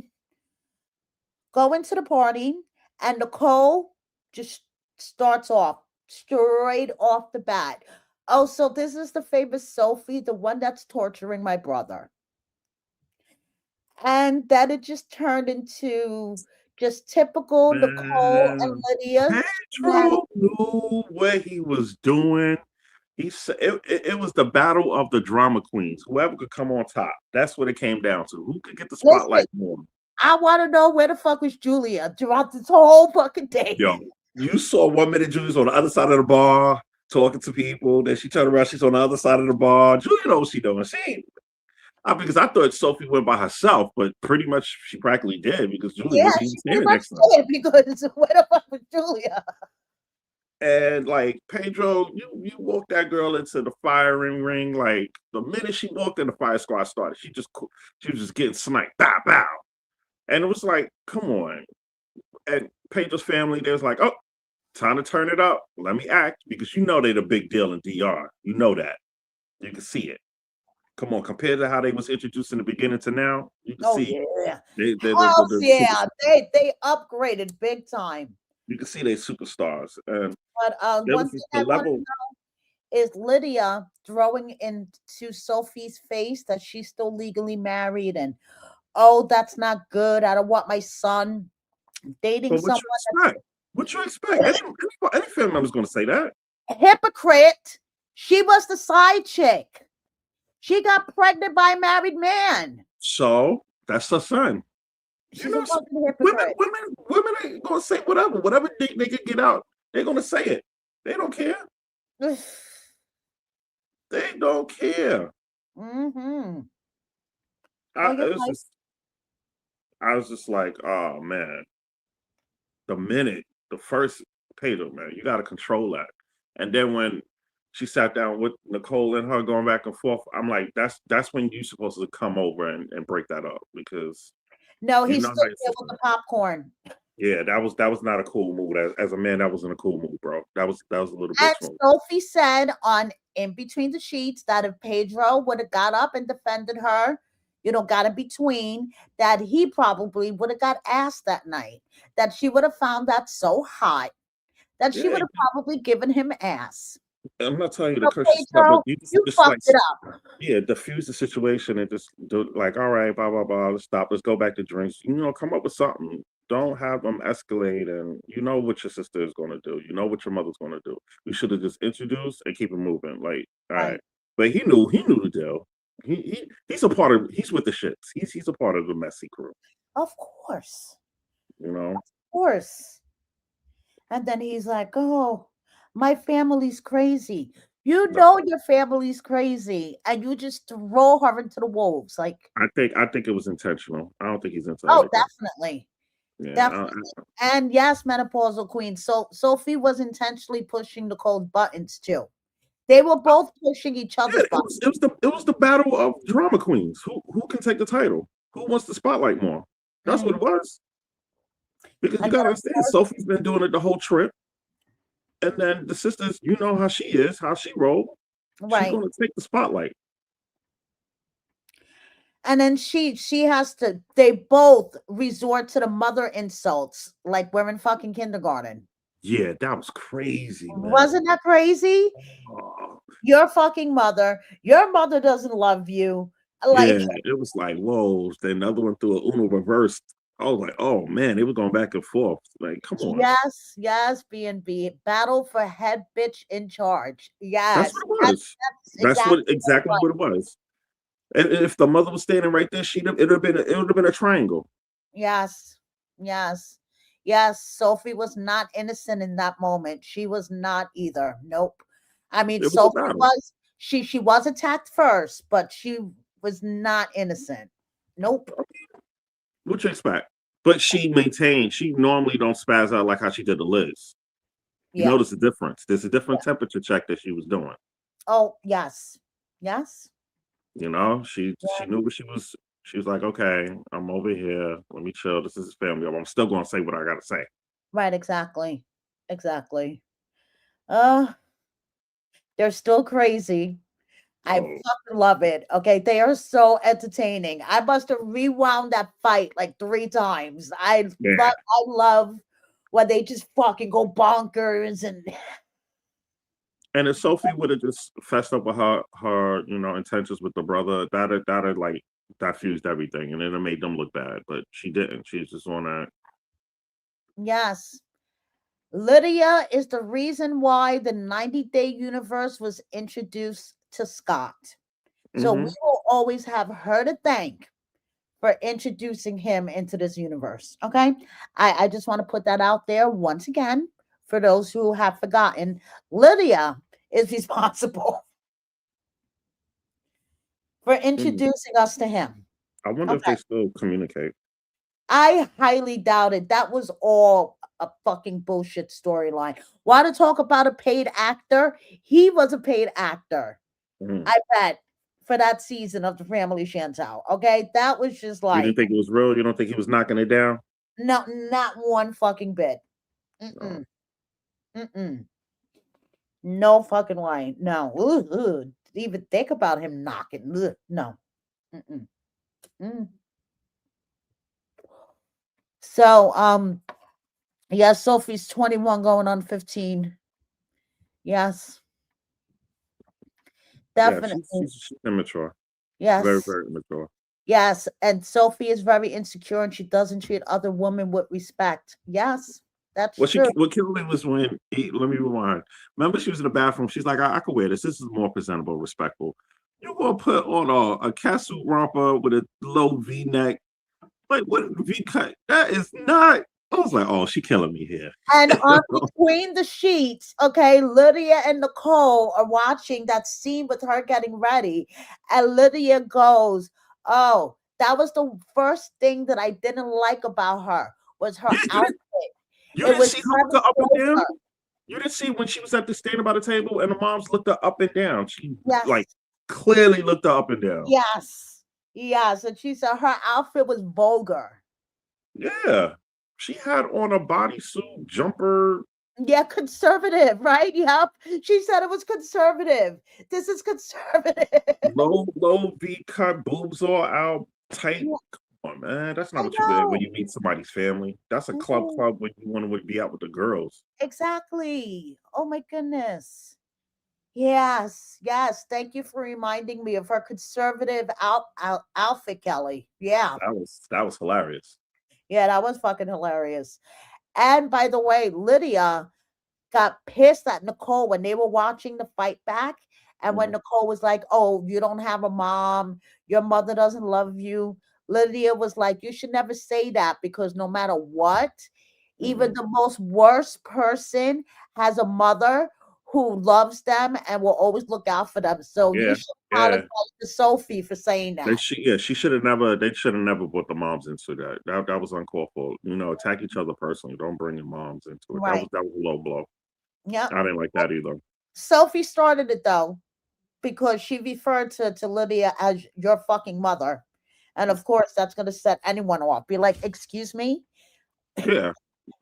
go into the party, and Nicole just starts off straight off the bat. Oh, so this is the famous Sophie, the one that's torturing my brother. And then it just turned into just typical Nicole and
Man,
Lydia.
Pedro knew what he was doing. He said it was the battle of the drama queens. Whoever could come on top. That's what it came down to. Who could get the
Listen,
spotlight more?
I want to know where the fuck was Julia throughout this whole fucking day.
Yo, you saw 1 minute Julie's on the other side of the bar talking to people. Then she turned around, she's on the other side of the bar. Julia knows what she doing. She ain't because I thought Sophie went by herself, but pretty much she practically did because Julie
Yeah,
wasn't even
she pretty
standing
much
next to her.
did because where the fuck was Julia?
And like Pedro, you walked that girl into the firing ring. Like the minute she walked in, the fire squad started. She was just getting sniped, bow bow, and it was like, come on. And Pedro's family, they was like, oh, time to turn it up. Let me act because you know they're the big deal in DR. You know that. You can see it. Come on, compared to how they was introduced in the beginning to now, you can
Oh
see
yeah.
they're
Oh yeah. They upgraded big time.
you can see they superstars. And
But
there
one
was
thing
the
I want to
level.
know is Lydia throwing into Sophie's face that she's still legally married, and oh, that's not good. I don't want my son dating
But what
someone
you expect? What you expect? Any family member's going to say that.
that's hypocrite. She was the side chick. She got pregnant by a married man.
So that's her son. You
She's a
know,
fucking
women,
hypocrite.
women ain't gonna say whatever they can get out. They're gonna say it. They don't care. They don't care.
Mm-hmm. Oh,
I,
you're
it was
right.
just, I was just like, oh man, the minute the first Pedro, man, you got to control that. And then when she sat down with Nicole and her going back and forth, I'm like, that's when you supposed to come over and break that up because
No,
you
he
know
stood
how your
there with
sister.
the popcorn.
Yeah, that was not a cool move. As a man, that wasn't a cool move, bro. That was a little
And
bitch move.
Sophie said on In Between the Sheets that if Pedro would have got up and defended her, got in between, that he probably would have got asked that night. That she would have found that so hot that she
Yeah,
would have probably given him ass.
I'm not telling you to
So
curse your stuff, but
Pedro,
you
you
just like
fucked it up.
yeah, diffuse the situation and just do like, all right, blah blah blah. Let's stop. Let's go back to drinks. Come up with something. Don't have them escalate, and you know what your sister is going to do. You know what your mother's going to do. We should have just introduced and keep it moving. Like, all right,
Right.
but he knew the deal. He's a part of. He's with the shits. He's a part of the messy crew.
Of course.
You know.
Of course. And then he's like, oh, my family's crazy. You
No,
know your family's crazy. And you just throw her into the wolves. Like,
I think it was intentional. I don't think he's into
oh,
other girls.
definitely.
Yeah,
Definitely. And yes, menopausal queen. So Sophie was intentionally pushing Nicole's buttons too. They were both pushing each
yeah,
other's
it was
buttons.
it was the it was the battle of drama queens. Who can take the title? Who wants the spotlight more? That's what
Mhm.
it was. Because you
And
gotta
then, of
understand,
course,
Sophie's been doing it the whole trip, and then the sisters, you know how she is, how she roll. She's
right.
gonna take the spotlight.
And then she has to, they both resort to the mother insults like we're in fucking kindergarten.
Yeah, that was crazy, man.
Wasn't that crazy?
Oh,
Your fucking mother. Your mother doesn't love you. Like,
yeah, it was like whoa. Then the other one threw a Uno reversed. I was like, oh man, they were going back and forth. Like, come on,
yes, yes, B&B. Battle for head bitch in charge.
that's
Yes.
what it was.
That's
That's what
exactly what it
exactly
was.
what it was. And if the mother was standing right there, it would have been a triangle.
Yes. Yes. Yes. Sophie was not innocent in that moment. She was not either. Nope. I mean,
It was a
Sophie
battle.
was, she was attacked first, but she was not innocent. Nope.
What you expect? But she maintained. She normally don't spaz out like how she did to Liz. You
Yeah.
notice the difference. There's a different temperature check that she was doing.
Oh, yes. Yes.
You know, she
Yeah.
knew what she was. She was like, okay, I'm over here. Let me chill. This is his family. I'm still gonna say what I gotta say.
Right, exactly. Exactly. Uh, they're still crazy. I
Oh
fucking love it. Okay, they are so entertaining. I must have rewound that fight like 3 times.
yeah.
I love when they just fucking go bonkers and
And if Sophie would have just fessed up with her intentions with the brother, that'd like diffused everything, and then it made them look bad. But she didn't. She's just on that.
yes. Lydia is the reason why the 90-day universe was introduced to Scott. So we
Hmm.
will always have her to thank for introducing him into this universe. Okay. I just want to put that out there once again for those who have forgotten. Lydia is responsible for introducing us to him.
I wonder if
Okay.
they still communicate.
I highly doubt it. That was all a fucking bullshit storyline. Want to talk about a paid actor? He was a paid actor.
Mhm.
I bet for that season of the Family Chantal. Okay. That was just
You didn't
like,
think it was real. You don't think he was knocking it down.
no, not one fucking bit.
No.
Mm-mm. Mm-mm. No fucking way. No. Ugh, ugh. Even think about him knocking. Ugh, no. Mm-mm. Mm. So, yeah, Sophie's 21 going on 15. Yes,
Yeah, she's
definitely.
she's, she's immature. Very
Yes.
very immature.
Yes. And Sophie is very insecure and she doesn't treat other women with respect. Yes, that's true.
What killed me was when let me rewind. Remember, she was in the bathroom. She's like, I could wear this. This is more presentable, respectful. You gonna put on a catsuit romper with a low V neck? Like what V cut? That is not. I was like, oh, she killing me here.
And on between the sheets, okay, Lydia and Nicole are watching that scene with her getting ready. And Lydia goes, oh, that was the first thing that I didn't like about her was her
Yeah,
outfit.
you
It
didn't
was
see her look
very
her up and down.
vulgar.
You didn't see when she was at the standing by the table and the moms looked her up and down. She
Yes,
like clearly looked her up and down.
yes, yes. And she said her outfit was vulgar.
Yeah. She had on a bodysuit jumper,
Yeah, conservative, right? Yep. She said it was conservative. This is conservative.
low V cut, boobs all out, tight.
Yeah,
Come on, man. That's not
I
what you get when
know.
you meet somebody's family. That's a
Mhm.
club when you want to be out with the girls.
Exactly. Oh my goodness. Yes, yes. Thank you for reminding me of her conservative outfit, Kelly. Yeah,
That was hilarious.
yeah, that was fucking hilarious. And by the way, Lydia got pissed at Nicole when they were watching the fight back. And when
Mhm.
Nicole was like, oh, you don't have a mom, your mother doesn't love you. Lydia was like, you should never say that because no matter what, even
Mhm.
the most worst person has a mother who loves them and will always look out for them. So you
Yeah,
should apologize
yeah.
to Sophie for saying that.
She should have never. They should have never brought the moms into that. That was uncalled for. Attack each other personally. Don't bring your moms into it. That
Right.
was a low blow.
Yep.
I didn't like that either.
Sophie started it though, because she referred to Lydia as your fucking mother. And of course, that's going to set anyone off. Be like, excuse me?
Yeah,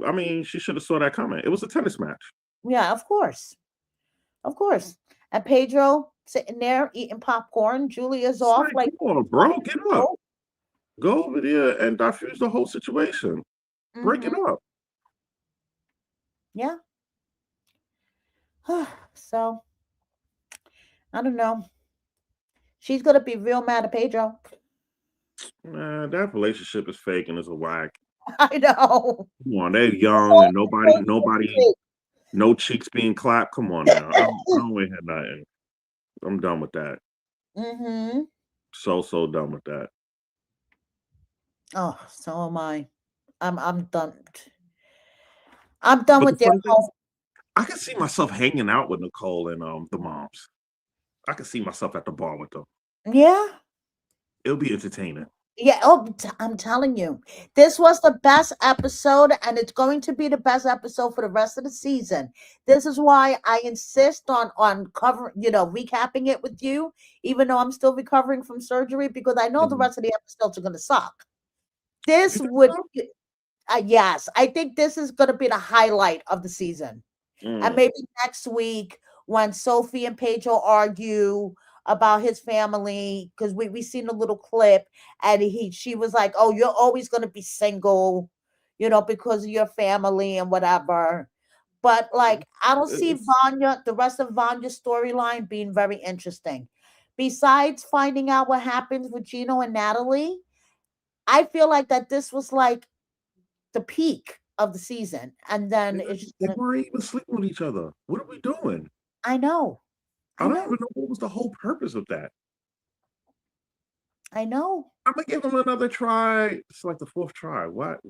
I mean, she should have saw that coming. It was a tennis match.
Yeah, of course. Of course. And Pedro sitting there eating popcorn. Julia's
It's
off
like,
like,
come on, bro, get up,
oh,
go over there and diffuse the whole situation. Break it
mm-hmm.
up.
Yeah. So, I don't know. She's going to be real mad at Pedro.
Man, that relationship is fake and it's a whack.
I know.
Come on, they're young and nobody, no cheeks being clapped. Come on now, I don't want to hear nothing. I'm done with that.
Mm-hmm.
So done with that.
Oh, so am I. I'm done. I'm done
But the
with their
funny thing
whole.
is, I can see myself hanging out with Nicole and the moms. I can see myself at the bar with them.
Yeah.
It'll be entertaining.
Yeah, oh, I'm telling you, this was the best episode, and it's going to be the best episode for the rest of the season. This is why I insist on covering, recapping it with you, even though I'm still recovering from surgery, because I know the
Mhm.
rest of the episodes are going to suck.
You
This
think
would,
so?
yes, I think this is going to be the highlight of the season. And
Mm.
maybe next week when Sophie and Pedro argue about his family, because we seen a little clip, and she was like, "Oh, you're always gonna be single, because of your family and whatever." But like, I don't see
It's
the rest of Vanya's storyline being very interesting. Besides finding out what happens with Gino and Natalie, I feel like that this was like the peak of the season, and then it's just
they
gonna.
weren't even sleeping with each other. What are we doing?
I know,
I
I
don't
know,
even know what was the whole purpose of that.
I know.
I'm gonna give him another try. It's like the fourth try. What?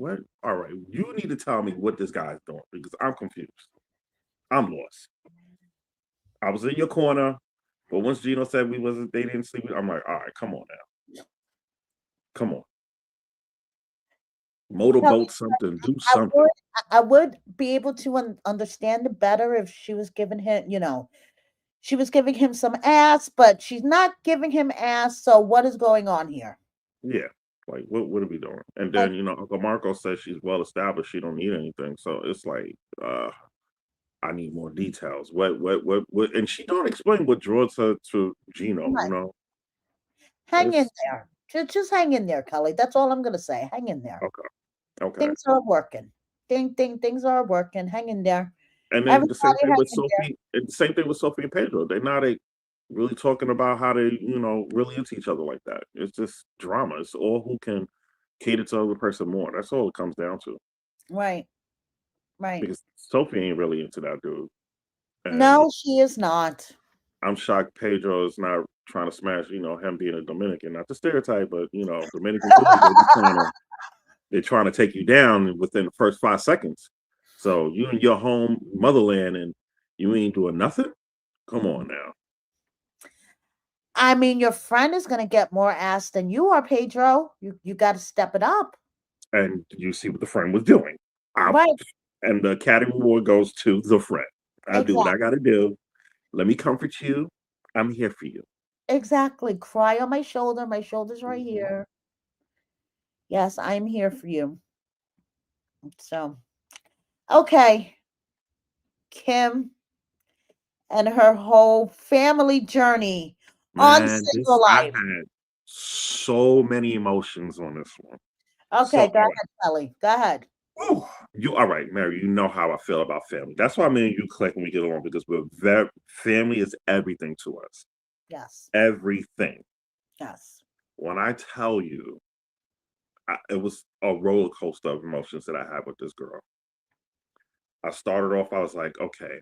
All right, you need to tell me what this guy's doing because I'm confused. I'm lost. I was in your corner, but once Gino said they didn't sleep, I'm like, all right, come on now, come on,
No,
motorboat something, do
I
something.
would I would be able to understand it better if she was giving him, she was giving him some ass, but she's not giving him ass. So what is going on here?
Yeah, like what are we doing? And
Like,
then Uncle Marco says she's well established. She don't need anything. So it's like, I need more details. What? And she don't explain what draws her to Gino.
right, hang in
It's
there. Just hang in there, Kelly. That's all I'm gonna say. Hang in there.
okay. Okay.
Things are working. Things are working. Hang in there.
And then the same
Everybody
thing
hang
with
in there.
Sophie. And the same thing with Sophie and Pedro. They're not really talking about how they, really into each other like that. It's just drama. It's all who can cater to the other person more. That's all it comes down to.
Right, right.
Because Sophie ain't really into that dude. And
No, she is not.
I'm shocked Pedro is not trying to smash, him being a Dominican. Not the stereotype, but Dominican dudes, they're trying to take you down within the first 5 seconds. So you in your home motherland and you ain't doing nothing? Come on now.
I mean, your friend is gonna get more ass than you are, Pedro. You got to step it up.
And you see what the friend was doing. I,
Right.
and the Academy Award goes to the friend. I do what I
Exactly.
got to do. Let me comfort you. I'm here for you.
Exactly. Cry on my shoulder. My shoulder's right
Mhm.
here. Yes, I'm here for you. So, okay. Kim and her whole family journey on
Man,
single
I
life.
had so many emotions on this one.
Okay,
So
go ahead, Kelly. Go ahead.
whew, you all right, Mary? You know how I feel about family. That's why me and you click when we get along because we're very family is everything to us.
Yes.
Everything.
Yes.
When I tell you, it was a roller coaster of emotions that I had with this girl. I started off, I was like, okay,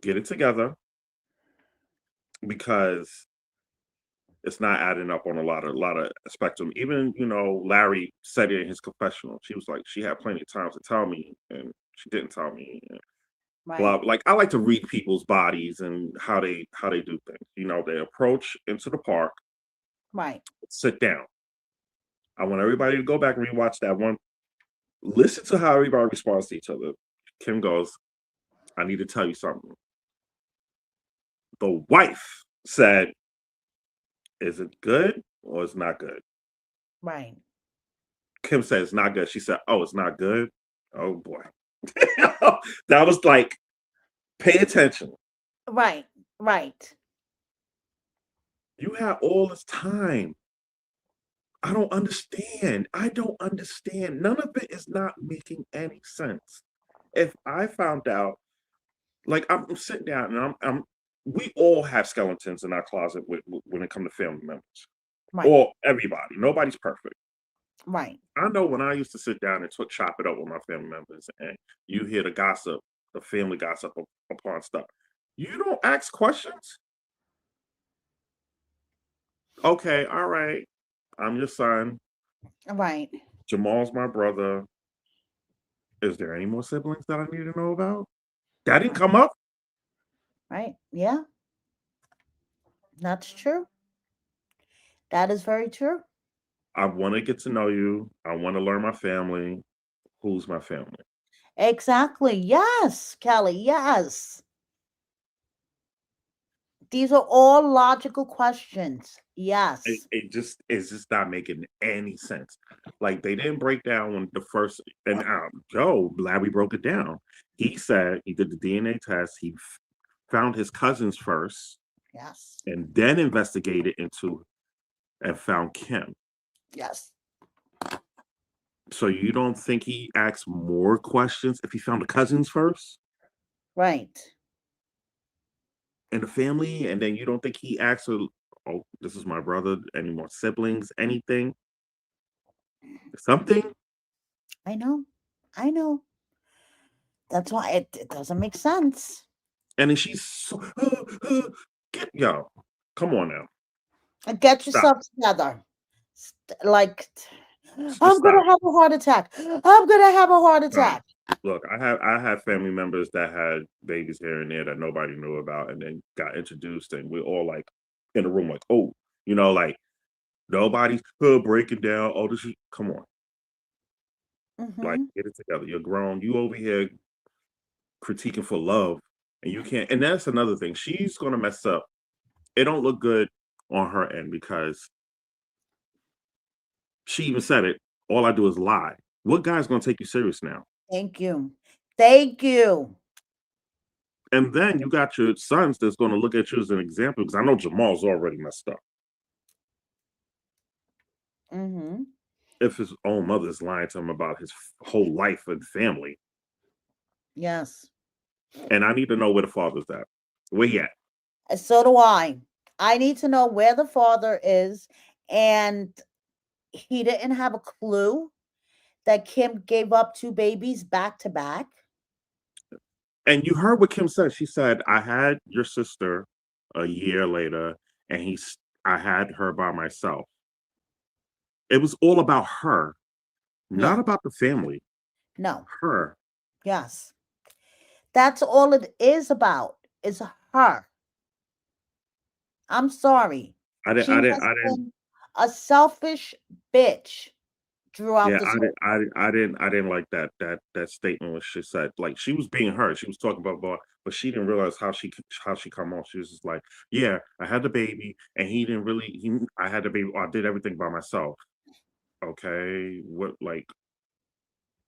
get it together because it's not adding up on a lot of spectrum. Even Larry said it in his confessional. She was like, she had plenty of times to tell me, and she didn't tell me. And
Right.
blah. Like I like to read people's bodies and how they do things. They approach into the park,
Right.
sit down. I want everybody to go back and rewatch that one. Listen to how everybody responds to each other. Kim goes, I need to tell you something. The wife said, is it good or it's not good?
Right.
Kim said it's not good. She said, oh, it's not good. Oh boy. That was like, pay attention.
Right. Right.
You have all this time. I don't understand. I don't understand. None of it is not making any sense. If I found out, like I'm sitting down and we all have skeletons in our closet when it comes to family members,
Right.
or everybody. Nobody's perfect.
Right.
I know when I used to sit down and chop it up with my family members, and you hear the gossip, the family gossip upon stuff. You don't ask questions. Okay, all right. I'm your son.
Right.
Jamal's my brother. Is there any more siblings that I need to know about? That didn't come up.
Right. Yeah. That's true. That is very true.
I want to get to know you. I want to learn my family. Who's my family?
Exactly. Yes, Kelly. Yes. These are all logical questions.
It,
Yes.
it just it's just not making any sense. Like they didn't break down when the first and Joe Larry broke it down. He said he did the DNA test. He found his cousins first,
Yes.
and then investigated into and found Kim.
Yes.
So you don't think he asked more questions if he found the cousins first
Right.
and the family, and then you don't think he asked her, "Oh, this is my brother. Any more siblings? Anything? Something?"
I know. I know. That's why it doesn't make sense.
And then she's so, get yo, come on now,
And get
stop,
yourself together. Like,
just
I'm
stop,
gonna have a heart attack. I'm gonna have a heart
stop.
attack.
Look, I had family members that had babies here and there that nobody knew about, and then got introduced, and we're all like in the room, like, oh, like nobody's breaking down. Oh, this is come on, like
Mm-hmm.
get it together. You're grown. You over here critiquing for love, and you can't. And that's another thing. She's gonna mess up. It don't look good on her end because she even said it. All I do is lie. What guy's gonna take you serious now?
Thank you. Thank you.
And then you got your sons that's gonna look at you as an example because I know Jamal's already messed up.
Mm-hmm.
If his own mother's lying to him about his whole life and family,
Yes.
and I need to know where the father's at. Where he at?
And so do I. I need to know where the father is, and he didn't have a clue that Kim gave up two babies back to back.
And you heard what Kim said. She said, "I had your sister a year later, and I had her by myself." It was all about her,
Yeah.
not about the family.
No.
Her.
Yes. That's all it is about. Is her. I'm sorry.
I didn't.
She
I didn't.
has
I didn't.
been a selfish bitch throughout
Yeah,
this whole.
I didn't. I didn't like that statement when she said like she was being her. She was talking about, but she didn't realize how she come off. She was just like, "Yeah, I had the baby, and he didn't really. I had the baby. I did everything by myself." Okay, what like?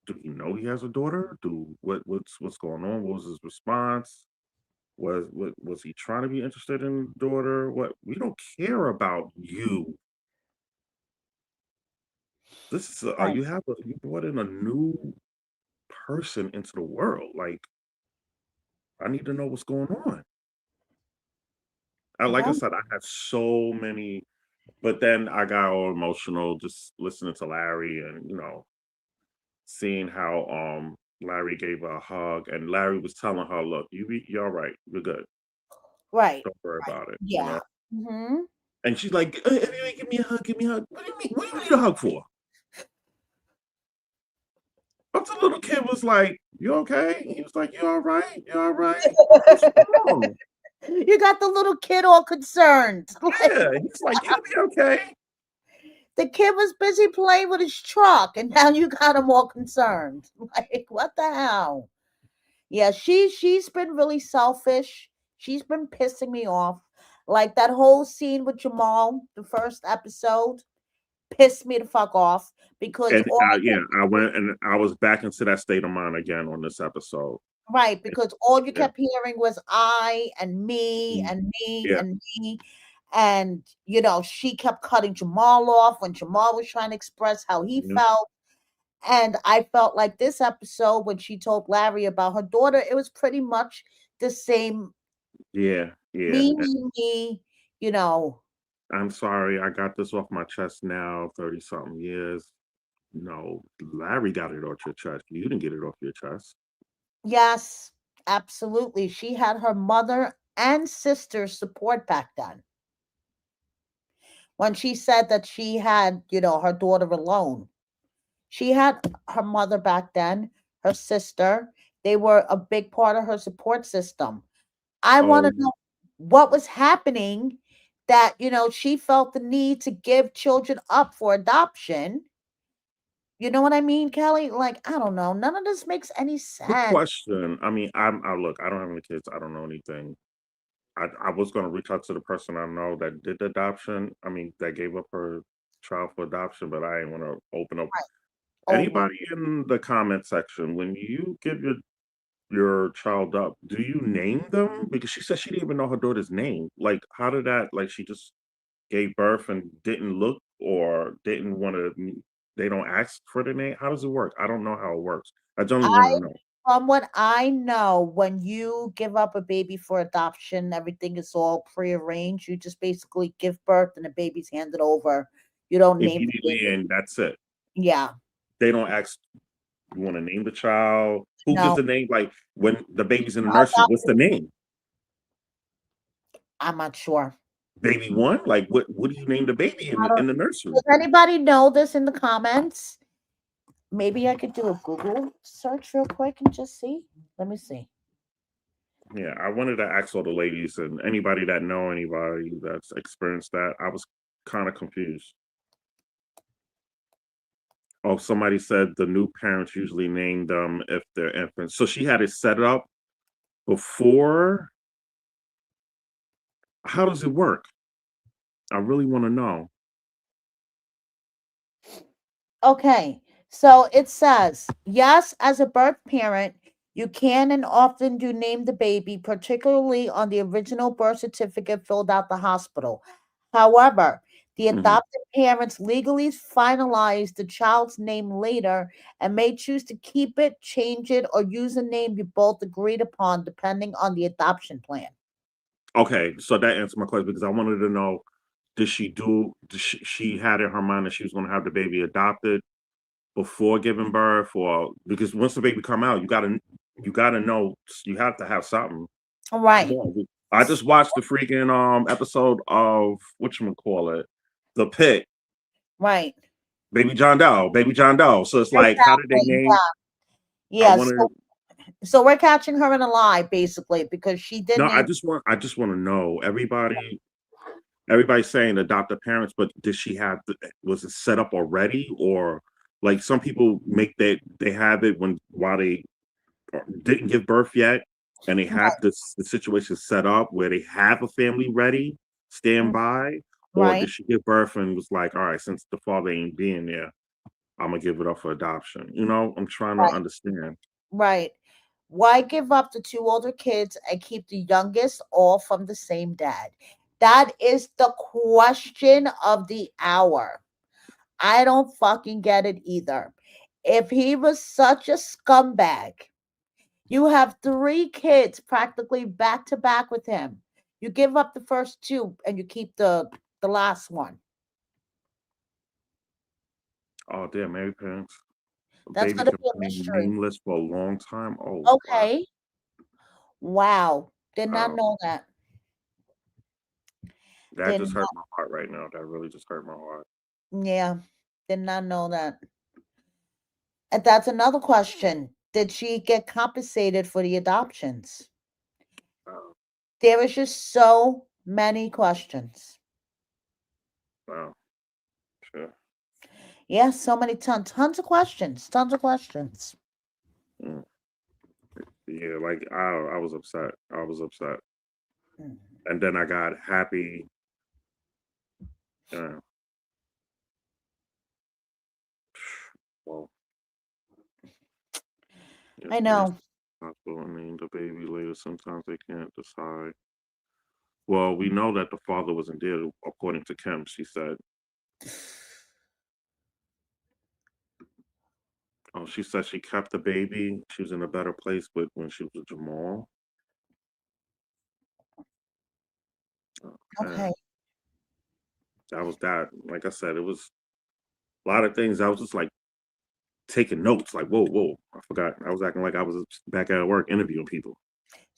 Do he know he has a daughter? What's going on? What was his response? Was he trying to be interested in the daughter? What we don't care about you. This is
Right.
you brought in a new person into the world. Like I need to know what's going on. Like I
Right.
said, I had so many, but then I got all emotional just listening to Larry and seeing how Larry gave her a hug and Larry was telling her, "Look, you're all right. You're good.
Right.
Don't worry
Right.
about it."
Yeah. Hmm.
And she's like, "Anyway, give me a hug. Give me a hug. What do you mean? What do you need a hug for?" But the little kid was like, "You okay?" He was like, "You all right? You all right? What's wrong?"
You got the little kid all concerned. Like
Yeah, he's like, "You'll be okay."
the kid was busy playing with his truck, and now you got him all concerned. Like what the hell? Yeah, she's been really selfish. She's been pissing me off. Like that whole scene with Jamal, the first episode, pissed me the fuck off because
And
all I
yeah,
kept
I went and I was back into that state of mind again on this episode.
right because all you
Yeah,
kept hearing was I and me
mm,
and me
yeah,
and me. And she kept cutting Jamal off when Jamal was trying to express how he
mhm,
felt. And I felt like this episode, when she told Larry about her daughter, it was pretty much the same
yeah, yeah.
me, me, me, you know.
I'm sorry, I got this off my chest now. 30 something years. No, Larry got it off your chest. You didn't get it off your chest.
Yes, absolutely. She had her mother and sister's support back then. When she said that she had, her daughter alone, she had her mother back then, her sister. They were a big part of her support system. I want
Oh,
to know what was happening that, she felt the need to give children up for adoption. You know what I mean, Kelly? Like, I don't know. None of this makes any
Quick
sense.
question. I mean, I look. I don't have any kids. I don't know anything. I was gonna reach out to the person I know that did the adoption. I mean, that gave up her child for adoption, but I didn't want to open up.
Over.
Anybody in the comment section, when you give your child up, do you name them? Because she said she didn't even know her daughter's name. Like, how did that? Like, she just gave birth and didn't look or didn't want to. They don't ask for the name. How does it work? I don't know how it works. I generally want
I
to know.
From what I know, when you give up a baby for adoption, everything is all prearranged. You just basically give birth and the baby's handed over. You don't name the
Immediately,
baby.
and that's it.
Yeah.
They don't ask, you want to name the child? Who gives
No.
the name? Like when the baby's in the nursery, what's
Adopted.
the name?
I'm not sure.
Baby one? Like what do you name the baby
I don't.
in the nursery?
Does anybody know this in the comments? Maybe I could do a Google search real quick and just see. Let me see.
Yeah, I wanted to ask all the ladies and anybody that know anybody that's experienced that. I was kind of confused. Oh, somebody said the new parents usually name them if they're infants. So she had it set up before. How does it work? I really want to know.
Okay, so it says, yes, as a birth parent, you can and often do name the baby, particularly on the original birth certificate filled out the hospital. However, the
Hmm.
adopted parents legally finalize the child's name later and may choose to keep it, change it, or use a name you both agreed upon depending on the adoption plan.
Okay, so that answered my question because I wanted to know, she had in her mind that she was going to have the baby adopted before giving birth, or because once the baby come out, you gotta know, you have to have something.
Right,
Yeah, I just watched the freaking episode of whatchamacallit, The Pit,
right.
Baby John Doe. So it's like, how did they
Exactly.
name? I
Yes.
wanted
So we're catching her in a lie, basically, because she did
no,
name.
I just want to know. Everybody's saying adopt the parents, but did she have was it set up already, or like some people make that they have it while they didn't give birth yet, and they have the situation set up where they have a family ready, stand by, or
Right,
did she give birth and was like, all right, since the father ain't being there, I'm gonna give it up for adoption. I'm trying to
right,
understand.
right. Why give up the two older kids and keep the youngest all from the same dad? That is the question of the hour. I don't fucking get it either. If he was such a scumbag, you have three kids practically back to back with him. You give up the first two and you keep the last one.
Oh damn, married parents. A
That's
baby
gonna
can
be a
remain
mystery.
nameless for a long time. Oh wow.
Okay. Wow. Did not
Wow.
know that.
That
Did
just hurt
not,
my heart right now. That really just hurt my heart.
yeah. Did not know that. And that's another question. Did she get compensated for the adoptions?
Wow.
There is just so many questions.
Wow. Sure.
Yeah, so many tons of questions. Tons of questions.
Mm. Yeah, like I was upset. I was upset.
Mm.
And then I got happy. Uh, well, yes,
I
parents
know.
hospital and name the baby later. Sometimes they can't decide. Well, we know that the father wasn't there, according to Kim. She said, "Oh, she said she kept the baby. She was in a better place, but when she was with Jamal,
Okay.
man, that was that. Like I said, it was a lot of things. I was just like taking notes. Like, whoa, whoa, I forgot. I was acting like I was back at work interviewing people.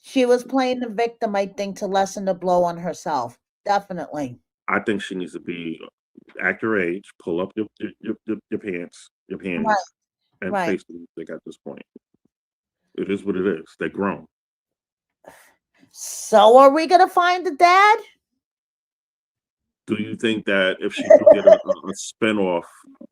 She was playing the victim, I think, to lessen the blow on herself. Definitely.
I think she needs to be at your age. Pull up your pants, your
Right,
panties, and
right.
face the music at this point. It is what it is. They're grown.
So are we gonna find the dad?
Do you think that if she do get a spinoff,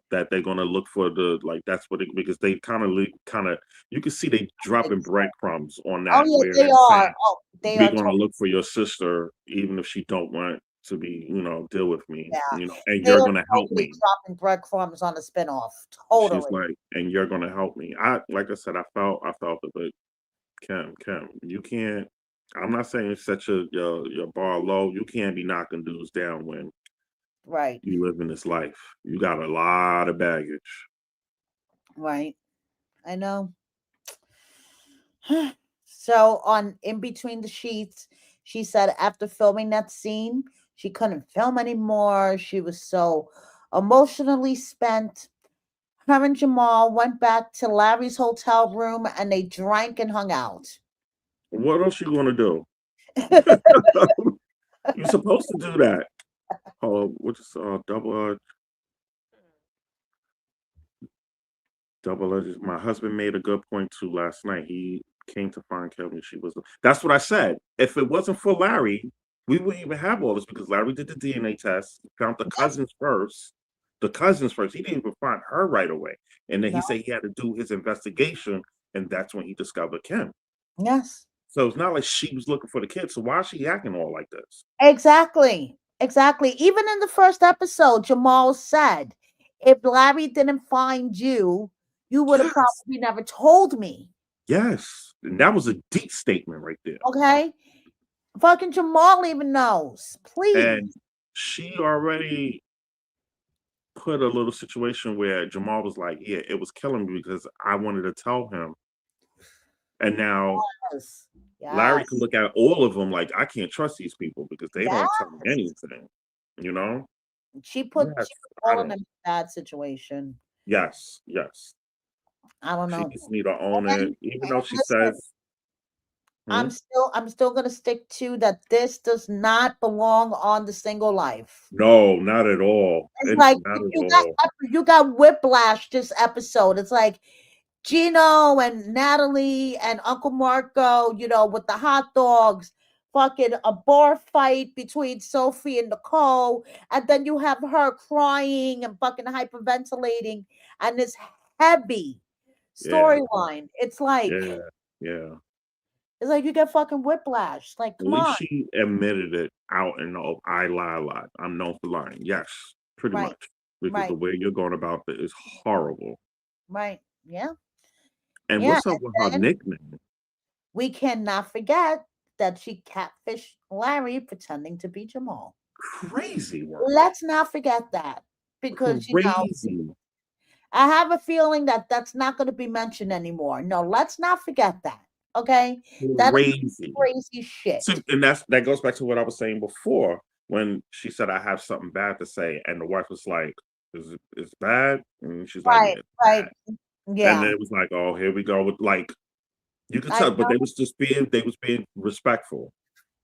that they're gonna look for the like that's what it, because they kind of you can see they dropping breadcrumbs on
Oh
that
yeah,
where
they
they're
are.
saying
Oh, they
we're
are
gonna
totally.
look for your sister even if she don't want to be deal with me,
Yeah,
and
they
you're
are
gonna help
totally
me.
dropping breadcrumbs on a spinoff.
She's
Totally.
like, and you're gonna help me. I like I said, I felt it, but Kim, you can't. I'm not saying set your bar low. You can't be knocking dudes down when
Right.
you live in this life. You got a lot of baggage.
Right. I know. So on In Between the Sheets, she said after filming that scene, she couldn't film anymore. She was so emotionally spent. Her and Jamal went back to Larry's hotel room and they drank and hung out.
What else you gonna do? You're supposed to do that. Oh, what is double edges? My husband made a good point too last night. He came to find Kelly. She was. That's what I said. If it wasn't for Larry, we wouldn't even have all this because Larry did the DNA test, found the cousins first. The cousins first. He didn't even find her right away, and then
No.
he said he had to do his investigation, and that's when he discovered Kim.
Yes.
So it's not like she was looking for the kid. So why is she acting all like this?
Exactly. Exactly. Even in the first episode, Jamal said, if Larry didn't find you, you would have
Yes,
probably never told me.
yes, and that was a deep statement right there.
Okay? Fucking Jamal even knows.
And
Please.
she already put a little situation where Jamal was like, "Yeah, it was killing me because I wanted to tell him." And now
Yes.
Larry can
Yes.
look at all of them like, "I can't trust these people because they don't tell me
Yes.
anything." You know?
She
Yes,
put
I
all of
don't.
them in a bad situation.
Yes, yes.
I don't
She
know.
just need to own it, even though
And
she
listen,
says, hmm?
I'm still gonna stick to that this does not belong on the single life.
"No, not at all.
It's
It's
like
not at
you got
all."
you got whiplash this episode. It's like Gino and Natalie and Uncle Marco, with the hot dogs, fucking a bar fight between Sophie and Nicole, and then you have her crying and fucking hyperventilating, and this heavy
Yeah,
storyline.
yeah, yeah.
It's like you get fucking whiplash. Like,
At
come
least
on.
she admitted it out in the open. I lie a lot. I'm known for lying. Yes, pretty
Right,
much. Because the
right,
way you're going about it is horrible.
right. Yeah,
And
yeah.
what's up with her
And then
nickname?
we cannot forget that she catfished Larry pretending to be Jamal.
Crazy work.
Let's not forget that because
Crazy.
I have a feeling that that's not going to be mentioned anymore. No, let's not forget that. Okay, that is
Crazy.
crazy shit.
So, and that goes back to what I was saying before when she said I have something bad to say, and the wife was like, "Is bad?" And she's like,
Right,
"Yeah, it's
right.
bad." And then
Yeah,
it was like, "Oh, here we go with like." You could
I
tell, but
know
they was being respectful.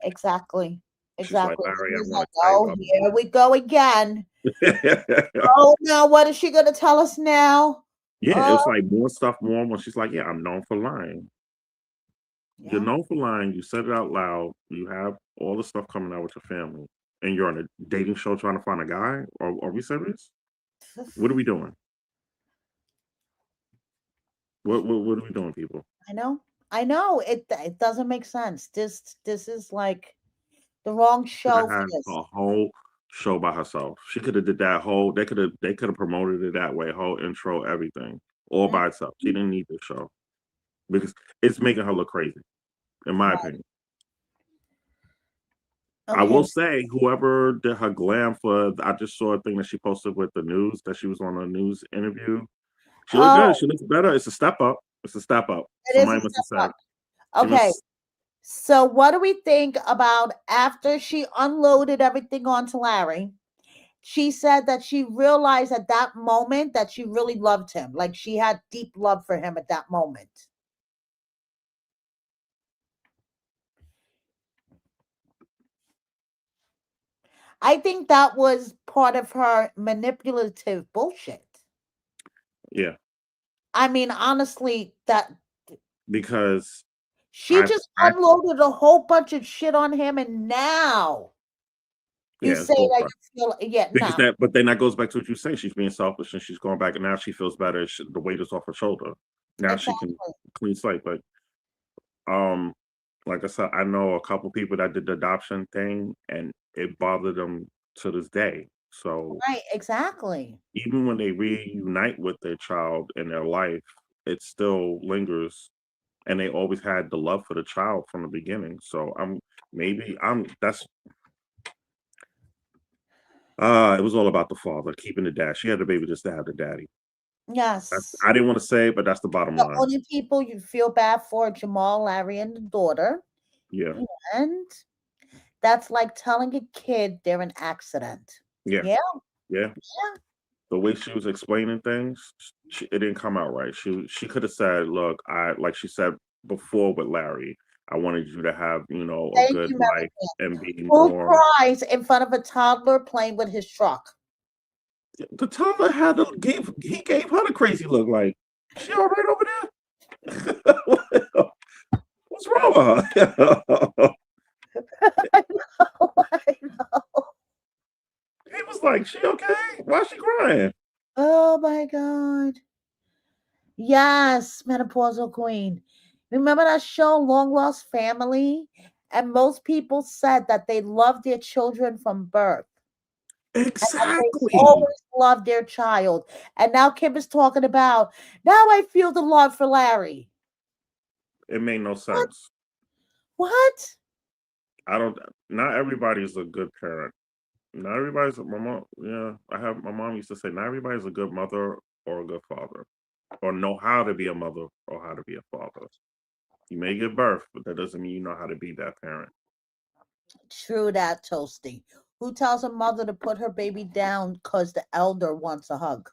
exactly,
She's like,
exactly.
"Larry,
He
I
was
want
like,
to tell you
"Oh,
about
here we go again.
it."
Oh, now what is she going to tell us now?
Yeah, it
Oh,
was like more stuff, more when she's like, "Yeah, I'm known for lying. You're
yeah.
known for lying. You said it out loud. You have all the stuff coming out with your family, and you're on a dating show trying to find a guy. Are we serious? What are we doing? What are we doing, people?"
I know. I know. It doesn't make sense. This is like the wrong
Could have
show for
had
this.
a whole show by herself. She could have did that whole. They could have promoted it that way. Whole intro, everything, all by itself. She
Mhm.
didn't need this show because it's making her look crazy, in my
Right.
opinion. I
Okay.
will say, whoever did her glam for, I just saw a thing that she posted with the news that she was on a news interview. She looked good.
Oh,
She looks better. It's a step up. It's a step up.
it is a
Somebody must have
step
said
up.
she
Okay.
must.
So what do we think about after she unloaded everything onto Larry? She said that she realized at that moment that she really loved him. Like she had deep love for him at that moment. I think that was part of her manipulative bullshit.
Yeah,
I mean, honestly, that
because
she
I've
just
I
unloaded a whole bunch of shit on him, and now, You
Yeah, it's
say
both
that
right.
you feel, yeah,
Because
no,
but then that goes back to what you're saying. She's being selfish and she's going back, and now she feels better. The weight is off her shoulder. Now she can
exactly.
clean slate. But um, like I said, I know a couple people that did the adoption thing, and it bothered them to this day. So
Right, exactly.
even when they reunite with their child in their life, it still lingers, and they always had the love for the child from the beginning. So maybe I'm that's it was all about the father keeping the dad. She had the baby just to have the daddy.
Yes.
I didn't want to say it, but that's the bottom
The
line.
only people you feel bad for, Jamal, Larry, and the daughter.
Yeah,
And that's like telling a kid they're an accident.
yeah,
Yeah,
yeah.
yeah.
The way she was explaining things, it didn't come out right. She could have said, "Look, I like she said before with Larry, I wanted you to have a
Thank
good
you,
life
Mary.
and be
Who
more."
cries in front of a toddler playing with his truck?
The toddler had to give he gave her the crazy look. Like she all right over there. What's wrong with her?
I know, I know.
He was like, "She okay? Why is she crying?"
Oh my God. Yes, menopausal queen. Remember that show, Long Lost Family? And most people said that they loved their children from birth. They
Exactly.
always loved their child. And now Kim is talking about, now I feel the love for Larry.
It made no
What?
sense.
What?
I don't. Not everybody's a good parent. Not everybody's my mom. Yeah, I have my mom used to say, not everybody's a good mother or a good father, or know how to be a mother or how to be a father. You may give birth, but that doesn't mean you know how to be that parent.
True that, Toasty. Who tells a mother to put her baby down because the elder wants a hug?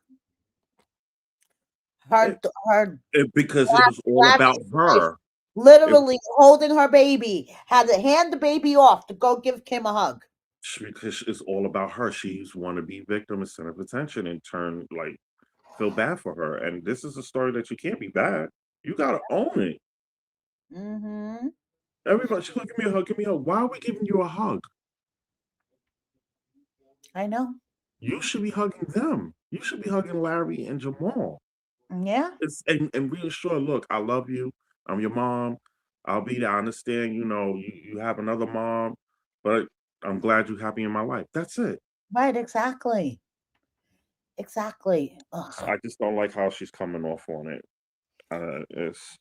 It,
Her
because it was all about
Larry's wife,
her. It
literally holding her baby, had to hand the baby off to go give Kim a hug.
because it's all about her. She's want to be victim and center of attention and turn like feel bad for her. And this is a story that you can't be bad. You gotta own it.
Mm-hmm.
Everybody, she's like, give me a hug, give me a hug. Why are we giving you a hug?
I know.
You should be hugging them. You should be hugging Larry and Jamal.
Yeah.
And reassure, look, I love you. I'm your mom. I'll be there. I understand, you have another mom, but I'm glad you're happy in my life. That's it.
Right, exactly. Exactly. Ugh.
I just don't like how she's coming off on it. It's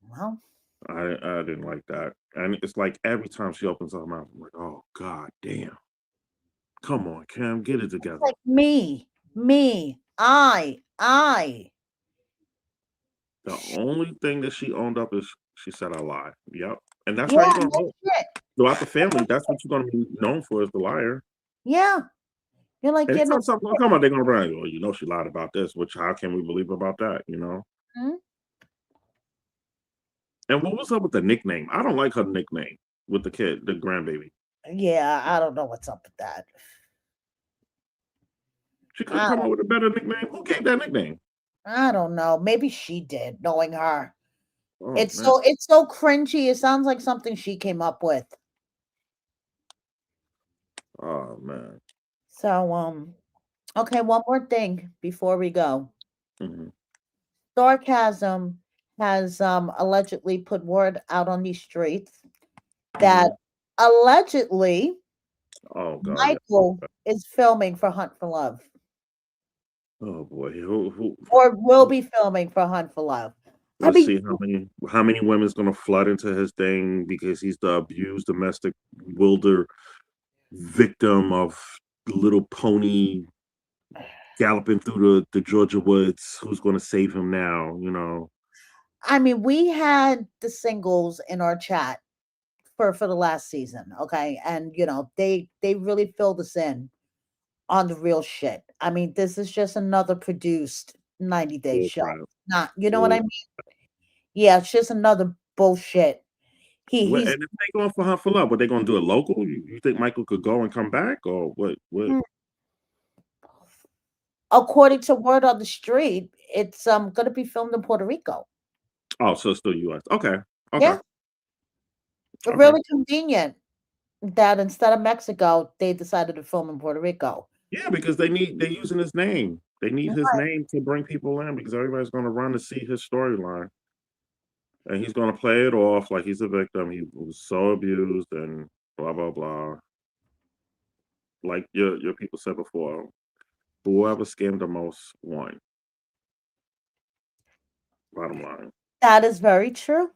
Well,
I didn't like that. And it's like every time she opens her mouth, I'm like, oh god damn. Come on, Cam, get it
it's
together.
like me, I.
The only thing that she owned up is she said I lie. Yep. And that's how
Yeah,
you're gonna
that's
roll.
it.
Throughout the family, that's what you're gonna be known for is the liar.
Yeah. You're like,
Anytime something gonna come out, they're gonna run. Well, she lied about this, which how can we believe about that?
"Hmm?
And what was up with the nickname? I don't like her nickname with the kid, the grandbaby.
Yeah, I don't know what's up with that.
She couldn't
I
come up with a better nickname. Who gave that nickname?
I don't know. Maybe she did, knowing her.
Oh
It's
man.
so cringy. It sounds like something she came up with.
Oh man.
So okay, one more thing before we go.
Hmm.
Sarcasm has allegedly put word out on these streets that
Hmm.
allegedly
Oh god, yeah.
Michael is filming for Hunt for Love
Oh boy. Who
or will be filming for Hunt for Love. I
let's
mean,
see how many women's gonna flood into his thing because he's the abused domestic wilder victim of little pony galloping through the Georgia woods. Who's gonna save him now?
we had the singles in our chat for the last season, okay? And they really filled us in on the real shit. This is just another produced 90-day
Bull
show.
crap.
Not, you know what I
Bull.
mean? Yeah, it's just another bullshit.
What,
He's
and if they going for Hunt for Love, what they gonna do it local? You think Michael could go and come back, or what? What?
mm, according to word on the street, it's gonna be filmed in Puerto Rico.
Oh, so it's still U.S. Okay, okay,
Yeah,
okay.
really convenient. that instead of Mexico, they decided to film in Puerto Rico.
Yeah, because they're using his name. They need his name to bring people in because everybody's going to run to see his storyline, and he's going to play it off like he's a victim. He was so abused and blah blah blah. Like your people said before, whoever scammed the most won. Bottom line.
That is very true.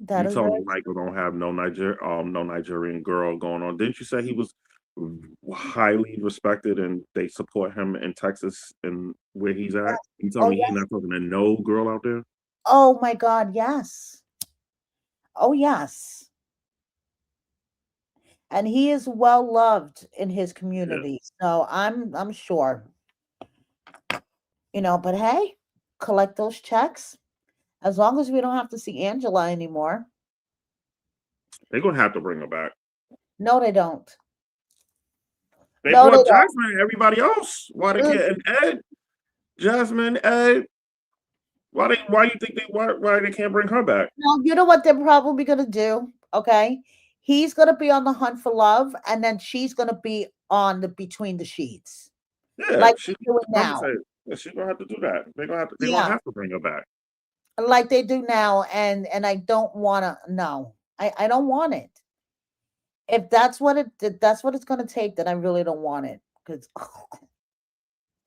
That
You
is
told me
very
Michael don't have no Nigerian girl going on. Didn't you say he was highly respected and they support him in Texas and where he's at?
yes.
You told
Oh
me he's
yes.
not talking to no girl out there?
Oh my God, yes. Oh yes. And he is well loved in his
Yeah.
community. So I'm sure. But hey, collect those checks. As long as we don't have to see Angela anymore.
They're gonna have to bring her back.
No, they don't.
They
No, they
brought
don't.
Jasmine and everybody else. Why they
Mm,
can't and Ed, Jasmine, Ed, why you think why they can't bring her back?
No, you know what they're probably gonna do? Okay. He's gonna be on the hunt for love, and then she's gonna be on the between the sheets.
Yeah,
Like
she
they're doing now.
compensate. Yeah, she's gonna have to do that. They're gonna
Yeah.
have to bring her back.
Like they do now, and I don't wanna no. I don't want it. If that's what it's gonna take, then I really don't want it. Because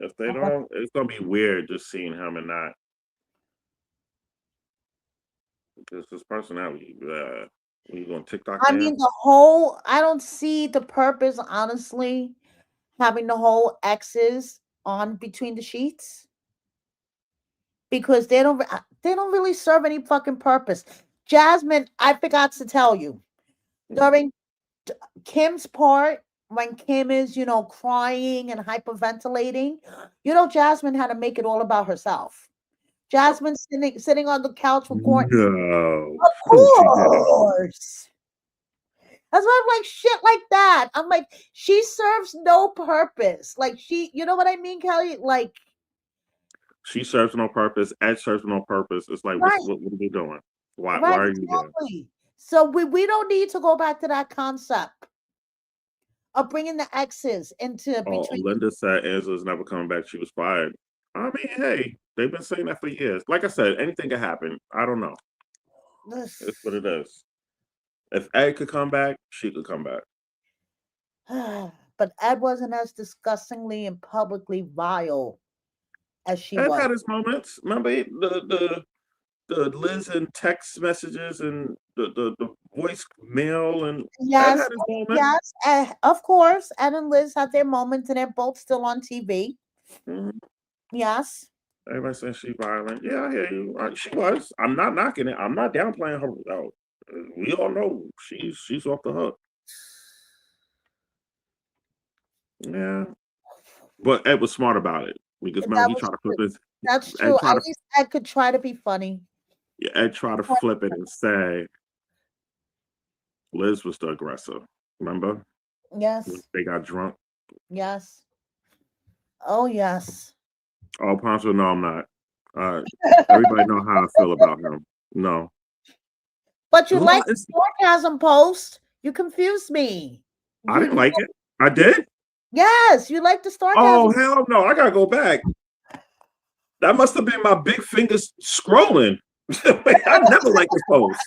If they don't, it's gonna be weird just seeing him and not because his personality. When you on TikTok
I mean
dance,
I don't see the purpose, honestly, having the whole exes on between the sheets because they don't really serve any fucking purpose. Jasmine, I forgot to tell you during Kim's part when Kim is, crying and hyperventilating, Jasmine had to make it all about herself. Jasmine sitting on the couch with Courtney.
no,
Of
she didn't.
course. That's why I'm like shit like that. I'm like, she serves no purpose. Like you know what I mean, Kelly? Like,
She serves no purpose. Ed serves no purpose. It's like,
right,
what are they doing? Why
right,
are you there?
exactly. So we don't need to go back to that concept of bringing the exes into
Oh,
between.
Linda said Angela's never coming back. She was fired. I mean, hey, they've been saying that for years. Like I said, anything can happen. I don't know. It's what it is. If Ed could come back, she could come back.
But Ed wasn't as disgustingly and publicly vile as she
Ed
was.
had his moments. Remember the Liz and text messages and the voice mail and Ed
Yes,
had his moments.
yes, of course. Ed and Liz had their moments, and they're both still on TV.
Mhm.
Yes.
Everybody saying she violent. Yeah, I hear you. She was. I'm not knocking it. I'm not downplaying her. We all know she's off the hook. Yeah, but Ed was smart about it because remember
That
he
was
tried to flip
true.
it.
That's
Ed
true.
tried
At
to
least Ed could try to be funny.
yeah, Ed tried to flip it and say Liz was the aggressor. Remember when
Yes.
they got drunk?
Yes. Oh, yes.
Oh, Poncho, no, I'm not. Uh, everybody know how I feel about him. No,
But you
there's a
like
lot.
the sarcasm post. You confused me.
I
You,
didn't
you
like it. I did.
yes, you like the sarcasm.
Oh hell no! I gotta go back. That must have been my big fingers scrolling. I never liked this post.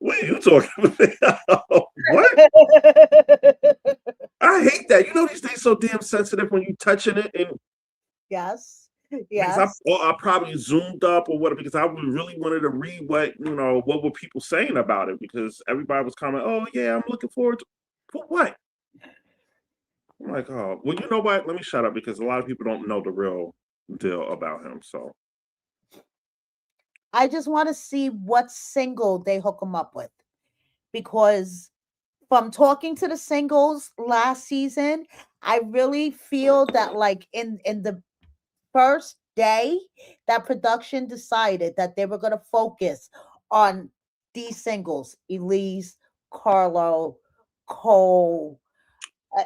What are you talking about? What? I hate that. You know these things so damn sensitive when you touching it, and
Yes.
because
Yes.
I probably zoomed up or whatever because I really wanted to read what were people saying about it because everybody was commenting, oh yeah, I'm looking forward to for what? I'm like, oh well, you know what? Let me shut up because a lot of people don't know the real deal about him. So
I just want to see what single they hook him up with because from talking to the singles last season, I really feel that like in the first day that production decided that they were going to focus on these singles, Elise, Carlo, Cole.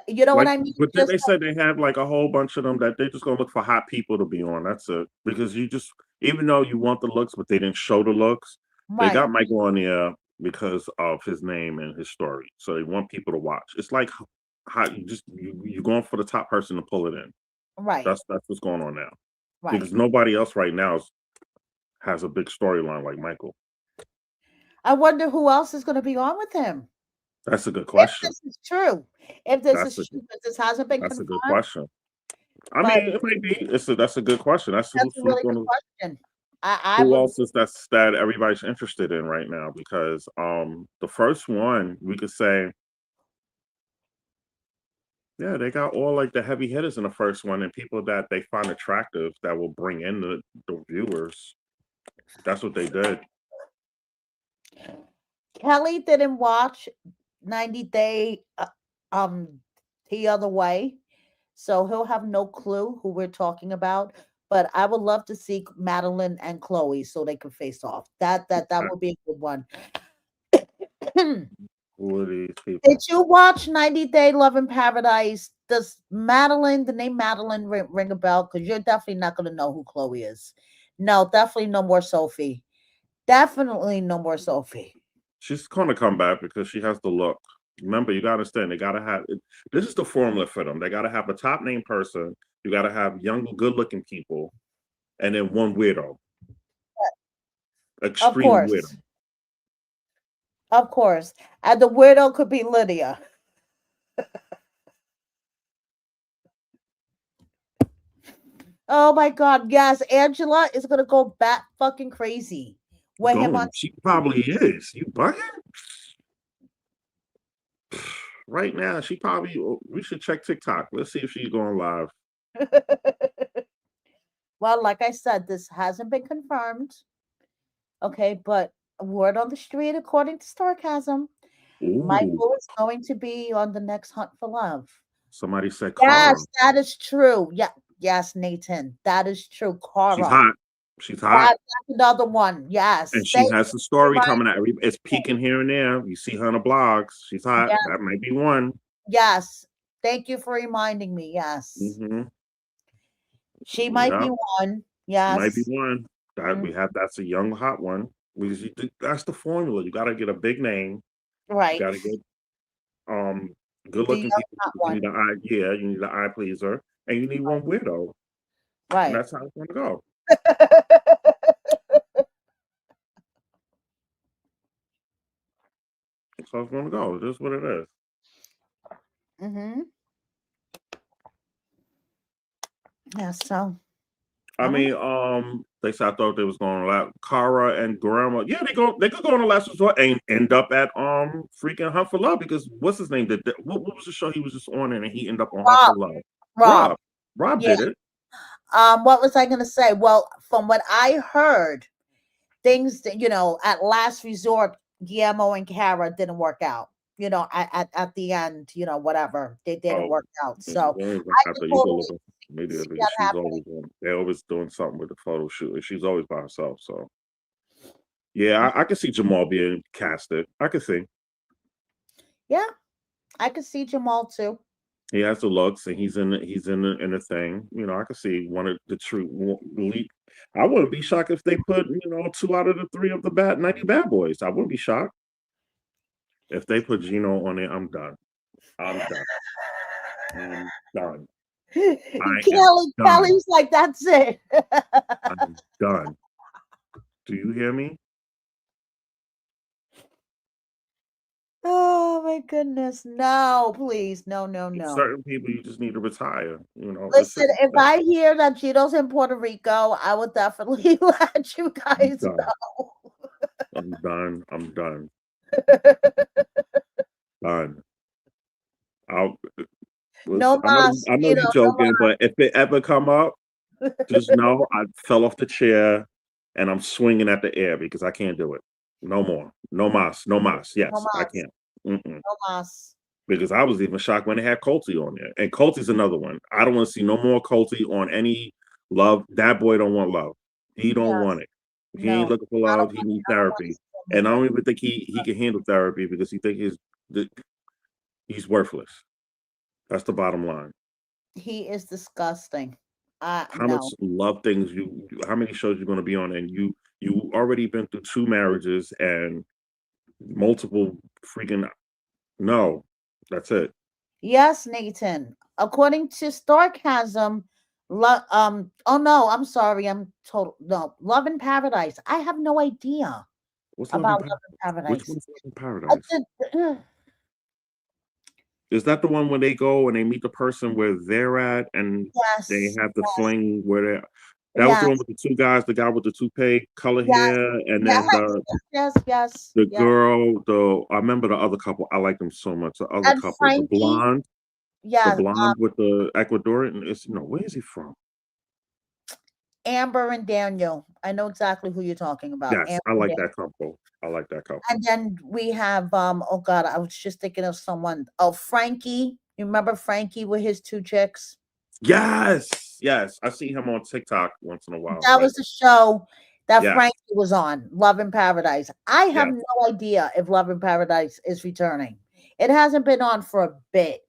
You know what
like,
I mean?
but then
Just
they said they have like a whole bunch of them that they're just gonna look for hot people to be on. That's it. Because you just even though you want the looks, but they didn't show the looks, they
right.
got Michael on there. because of his name and his story. So they want people to watch. It's like how you're going for the top person to pull it in.
Right,
That's what's going on now.
right.
Because nobody else right now has a big storyline like Michael.
I wonder who else is going to be on with him.
That's a good
If
question.
this is true, if this
That's
is
a
true, if this hasn't been
that's a good
confirmed,
question. I mean,
but
it may be. That's a good question. That's
that's a
who's
really good
going to.
question. I
Who
would.
else is that everybody's interested in right now? Because the first one we could say, yeah, they got all like the heavy hitters in the first one and people that they find attractive that will bring in the viewers. That's what they did.
Kelly didn't watch 90 Day the other way, so he'll have no clue who we're talking about. But I would love to see Madeline and Chloe so they could face off. That
Uh,
would be a good one.
Who are these
Did
people?
you watch 90 Day Love in Paradise? Does Madeline, the name Madeline, ring a bell? Because you're definitely not going to know who Chloe is. No, definitely no more Sophie. Definitely no more Sophie.
She's going to come back because she has the look. Remember, you got to understand, they got to have it. This is the formula for them. They got to have a top name person. You got to have young, good looking people, and then one weirdo,
Of
extreme weirdo.
course. Of course. And the weirdo could be Lydia. Oh my God. Yes, Angela is going to go bat fucking crazy with him on
Going, she probably is. You bugging? Right now, she probably. We should check TikTok. Let's see if she's going live.
Well, like I said, this hasn't been confirmed. Okay, but word on the street, according to Sarcasm,
Ooh,
Michael is going to be on the next Hunt for Love.
somebody said Cara.
Yes, that is true. Yeah, yes, Nathan, that is true.
She's
Cara,
hot. She's hot.
that's another one.
And
Yes,
she
thank
has
you
a
for
story
reminding
coming out. It's
me.
peeking here and there. You see her on the blogs. She's hot.
Yeah,
That might be one.
yes, thank you for reminding me. Yes,
Hmm.
she might
Yeah,
be one.
she might be
Yes,
one. That
mm,
we have. That's a young hot one. That's the formula. You got to get a big name. You
right.
got to get um good
The
looking
young
people.
hot
You need
one.
an eye. Yeah, you need an eye pleaser, and you need one weirdo. And
Right.
that's how it's gonna go. That's how it's gonna go. Just what it is.
Mm-hmm. Yeah. So
I
I don't know.
mean, they said I thought they was going to let Cara and Grandma. Yeah, they could go on the last resort and end up at freaking Hunt for Love because what's his name? What was the show he was just on and he ended up on Hunt
Rob.
for Love?
Rob.
Rob. Rob
Yeah.
did it.
What was I going to say? Well, from what I heard, things that at last resort, Guillermo and Kara didn't work out. At the end, whatever they didn't
Oh,
work out.
you
So
always gonna
I
have
can
to you go
totally
look at media
see
because
that
she's
happening.
always doing. They're always doing something with the photo shoot, and she's always by herself. So yeah, I can see Jamal being casted. I can see.
Yeah, I could see Jamal too.
He has the looks, and in the thing. You know, I could see one of the true lead. I wouldn't be shocked if they put 2 out of the 3 of the 90 bad boys. I wouldn't be shocked if they put Gino on it. I'm done. I'm done. I'm done. I am done.
Kelly's like, that's it.
I'm done. Do you hear me?
Oh my goodness. No, please. No, no,
There's
no.
certain people you just need to retire. It's
Listen,
just
if I hear that Gino's in Puerto Rico, I will definitely let you
I'm
guys
done.
know.
I'm done. I'm done. Done. I'll
No
listen.
mas,
I know
Gino,
you're
no
joking, but if it ever come up,
mas.
just know I fell off the chair and I'm swinging at the air because I can't do it. No more. No mas. No mas.
No
Yes, I
mas,
can't. Mm-mm.
no mas.
Because I was even shocked when they had Colty on there. And Colty's another one. I don't want to see no more Colty on any love. That boy don't want love. He don't want
Yes.
it. He ain't
No.
looking for
I don't
love. He
want
needs
I don't want to
therapy.
see him
And I
either.
don't even think he can handle therapy because he think he's worthless. That's the bottom line.
He is disgusting.
How much
No.
love things how many shows you're going to be on, and you already been through 2 marriages, and multiple freaking no. That's it.
Yes, Nathan. According to Starcasm, oh no, I'm sorry, I'm total no. Love in Paradise. I have no idea
What's Love in
about
Paradise?
Love in
Which
Paradise.
one's Love in
I
Paradise?
did,
Is that the one when they go and they meet the person where they're at and they
yes,
have the fling where they that was the one
yes,
with the two guys, the guy with the toupee color
yes,
hair, and
yes,
then
yes, yes,
the
yes.
girl, I remember the other couple. I like them so much. The other
And
couple,
Frankie,
the
yeah,
blonde with the Ecuadorian. It's where is he from?
Amber and Daniel. I know exactly who you're talking about.
Yes,
Amber
I
and
like
Daniel.
that couple. I like that couple.
And then we have oh god, I was just thinking of someone. Oh, Frankie. You remember Frankie with his two chicks?
Yes, yes. I see him on TikTok once in a while.
That
Like,
was the show that
yes,
Frankie was on, Love in Paradise. I have
yes,
no idea if Love in Paradise is returning. It hasn't been on for a bit.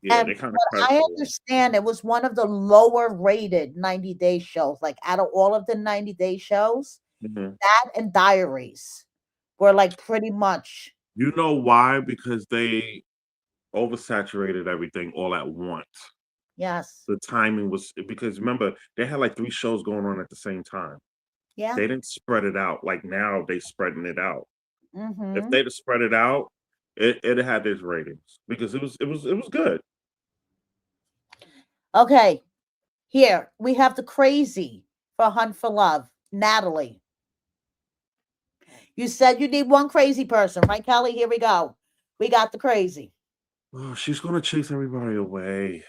yeah.
And
They kind of
what
cut.
I understand, it was one of the lower rated 90-day shows. Like out of all of the 90-day shows,
Mhm.
that and Diaries were like pretty much,
You know why? Because they oversaturated everything all at once.
yes.
The timing was because remember they had like three shows going on at the same time.
Yeah.
They didn't spread it out like now they spreading it out. If
Mm-hmm.
they'd have spread it out, it had its ratings because it was good.
Okay. Here we have the crazy for Hunt for Love, Natalie. You said you need one crazy person, right, Kelly? Here we go. We got the crazy.
Oh, she's gonna chase everybody away.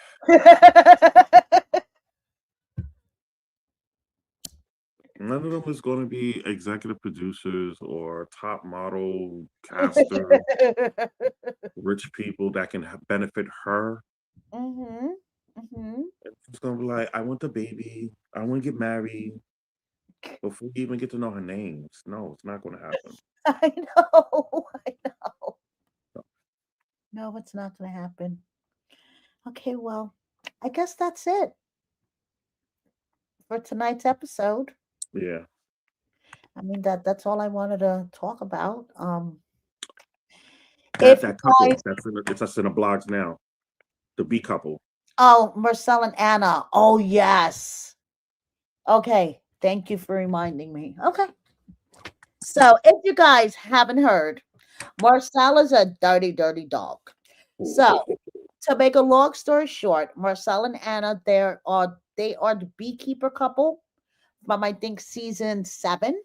None of them is gonna be executive producers or top model caster, rich people that can benefit her.
Mm-hmm. Mm-hmm.
It's gonna be like, I want the baby. I want to get married before you even get to know her names. No, it's not gonna happen.
I know. I know. No, it's not going to happen. Okay, well, I guess that's it for tonight's episode.
Yeah.
I mean that's all I wanted to talk about.
That
If you
that couple
guys,
it's us in the blogs now. The B couple.
oh, Marcel and Anna. Oh yes. Okay, thank you for reminding me. Okay, so if you guys haven't heard, Marcel is a dirty, dirty dog. So to make a long story short, Marcel and Anna, they are the beekeeper couple from I think season 7.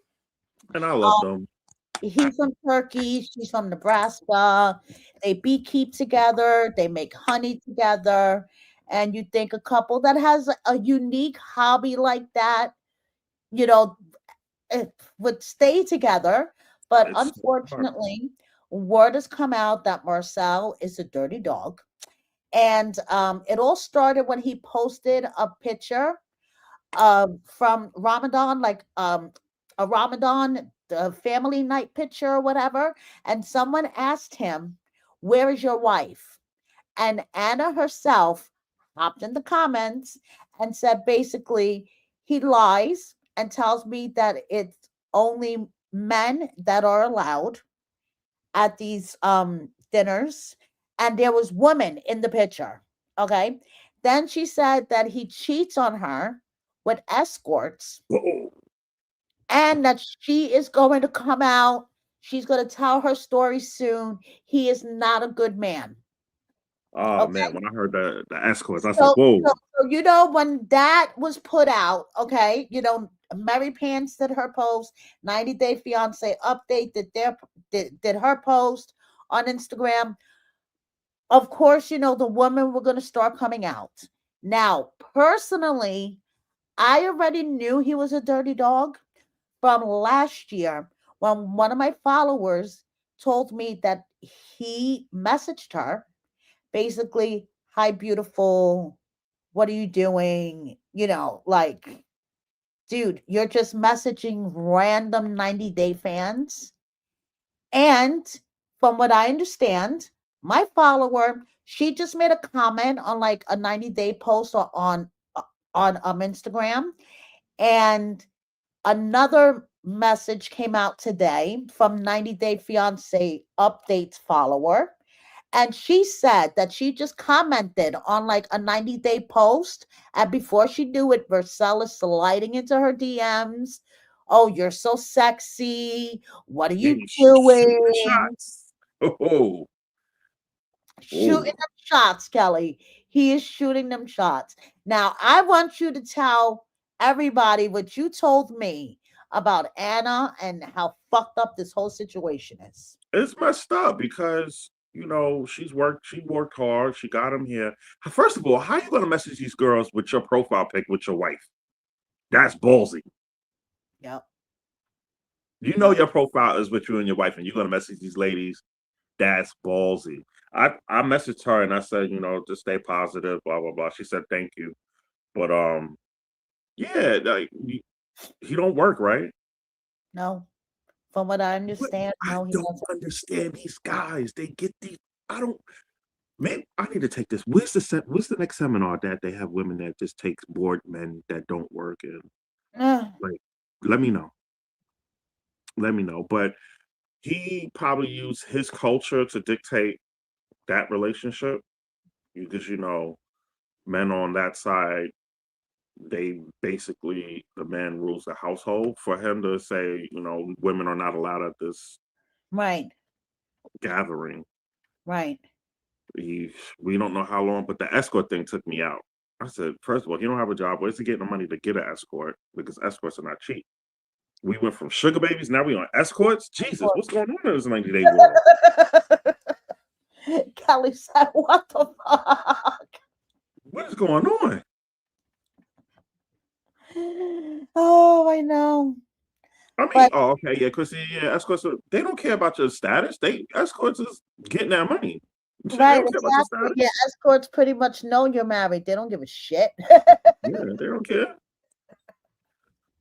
And I love them.
He's from Turkey, she's from Nebraska. They beekeep together, they make honey together. And you think a couple that has a unique hobby like that, you know, it would stay together. But
It's smart.
unfortunately, word has come out that Marcel is a dirty dog. And it all started when he posted a picture from Ramadan, like a Ramadan family night picture or whatever, and someone asked him, "Where is your wife?" And Anna herself hopped in the comments and said basically he lies and tells me that it's only men that are allowed at these dinners, and there was women in the picture. Okay, then she said that he cheats on her with escorts
Whoa.
and that she is going to come out. She's going to tell her story soon. He is not a good man.
Oh
Okay.
man, when I heard the escorts, I was like,
So,
whoa.
when that was put out, okay, Mary Pants did her post, 90 Day Fiance update did her post on Instagram. Of course, the women were going to start coming out. Now, personally, I already knew he was a dirty dog from last year when one of my followers told me that he messaged her basically, "Hi, beautiful. What are you doing?" Like, dude, you're just messaging random 90-day fans. And from what I understand, my follower, she just made a comment on like a 90-day post or on Instagram, and another message came out today from 90 Day Fiance updates follower. And she said that she just commented on like a 90-day post. And before she knew it, Marcel is sliding into her DMs. Oh, you're so sexy. What are you
Maybe shooting the
doing?
shots. Oh,
Shooting
oh.
them shots, Kelly. He is shooting them shots. Now, I want you to tell everybody what you told me about Anna and how fucked up this whole situation is.
It's messed up because she worked hard, she got him here. First of all, how you gonna message these girls with your profile pic with your wife? That's ballsy.
Yep.
You know
Yep.
your profile is with you and your wife, and you're gonna message these ladies. That's ballsy. I messaged her and I said, just stay positive, blah blah blah. She said thank you, but yeah, like he don't work right.
No. From what I
What
understand,
I
no, he
don't
doesn't.
understand these guys. They get these. I don't. Man, I need to take this. What's the next seminar that they have women that just takes bored men that don't work and
Ugh,
like, let me know. Let me know. But he probably used his culture to dictate that relationship because men on that side, they basically the man rules the household. For him to say, women are not allowed at this
right,
gathering,
right.
he we don't know how long, but the escort thing took me out. I said, first of all, he don't have a job. Where's he getting the money to get an escort? Because escorts are not cheap. We went from sugar babies, now we on escorts. Jesus, what's going on in this 90-day world?
Kelly said, "What the fuck?"
What is going on?
Oh, I know.
I mean,
But
oh, okay, yeah, Chrissy, yeah, escorts they don't care about your status. They escorts is getting that money. Shit, they
right,
don't care about your
exactly. Yeah,
status.
escorts pretty much know you're married. They don't give a shit.
Yeah, they don't care.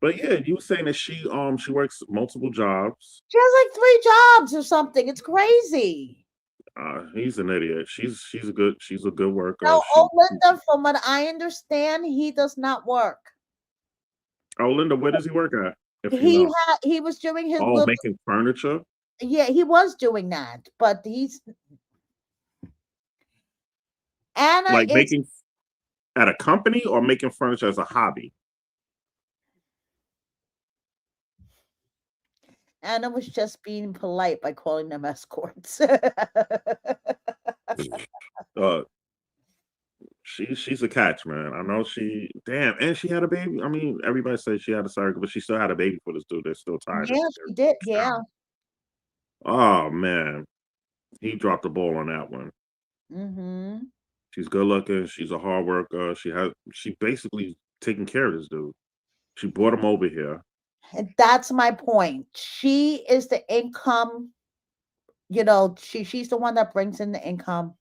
But yeah, you were saying that she works multiple jobs.
She has like three jobs or something. It's crazy.
He's an idiot. She's a good worker.
Now, Olinda, from what I understand, he does not work.
Oh, Linda, where does he work at? If you
He
know.
had he was doing his
Oh,
little,
making furniture?
yeah, he was doing that, but he's Anna
Like
is
making at a company or making furniture as a hobby?
Anna was just being polite by calling them escorts.
Uh, she's a catch, man. I know she damn, and she had a baby. I mean, everybody says she had a surrogate, but she still had a baby for this dude. They're still tied.
Yeah, she did. Yeah.
Oh man, he dropped the ball on that one.
Mm-hmm.
She's good looking. She's a hard worker. She basically taking care of this dude. She brought him over here.
And that's my point. She is the income, she's the one that brings in the income.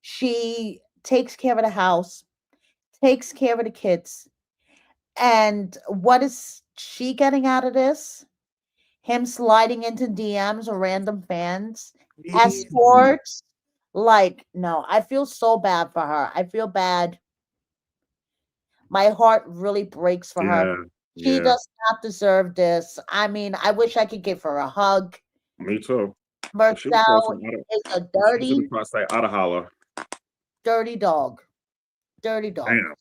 She takes care of the house, takes care of the kids. And what is she getting out of this? Him sliding into DMs or random fans,
Easy.
escorts. Like, no, I feel so bad for her. I feel bad. My heart really breaks for her.
Yeah,
She
yeah.
does not deserve this. I mean, I wish I could give her a hug.
Me too. If she was
Marcel
crossing out of,
is a
if she was in the
dirty,
cross, say out of holler.
dirty dog. Dirty dog.
Damn.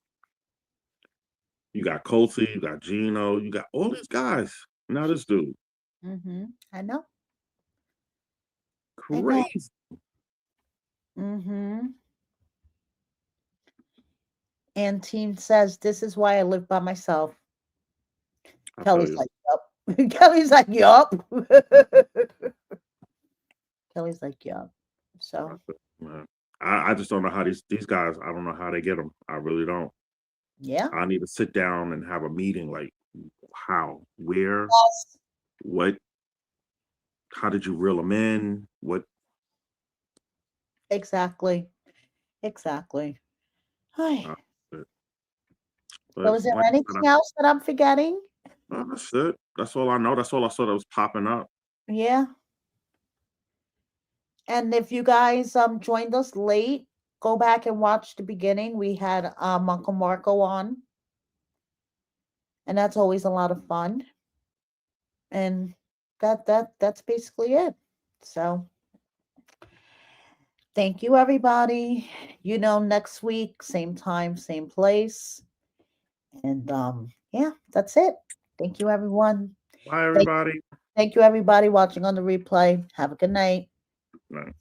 You got Colty, you got Gino, you got all these guys. Now this dude.
I know. I know.
Crazy.
hmm And team says, "This is why I live by myself."
I feel
Kelly's
you.
like, "Yup." Kelly's like, "Yup." Kelly's like, "Yup."
I
So,
feel man. I just don't know how these guys, I don't know how they get them. I really don't.
yeah.
I need to sit down and have a meeting like how, where,
Yes.
what, how did you reel them in? What
Exactly. Exactly.
uh,
Hi.
but
So,
but
is there
like I said,
anything else that I'm forgetting?
that's it. That's all I know. That's all I saw that was popping up.
Yeah. And if you guys joined us late, go back and watch the beginning. We had Uncle Marco on, and that's always a lot of fun. And that's basically it. So thank you, everybody. Next week, same time, same place. And yeah, that's it. Thank you, everyone.
Bye,
Thank,
everybody.
thank you, everybody watching on the replay. Have a good night.
Night.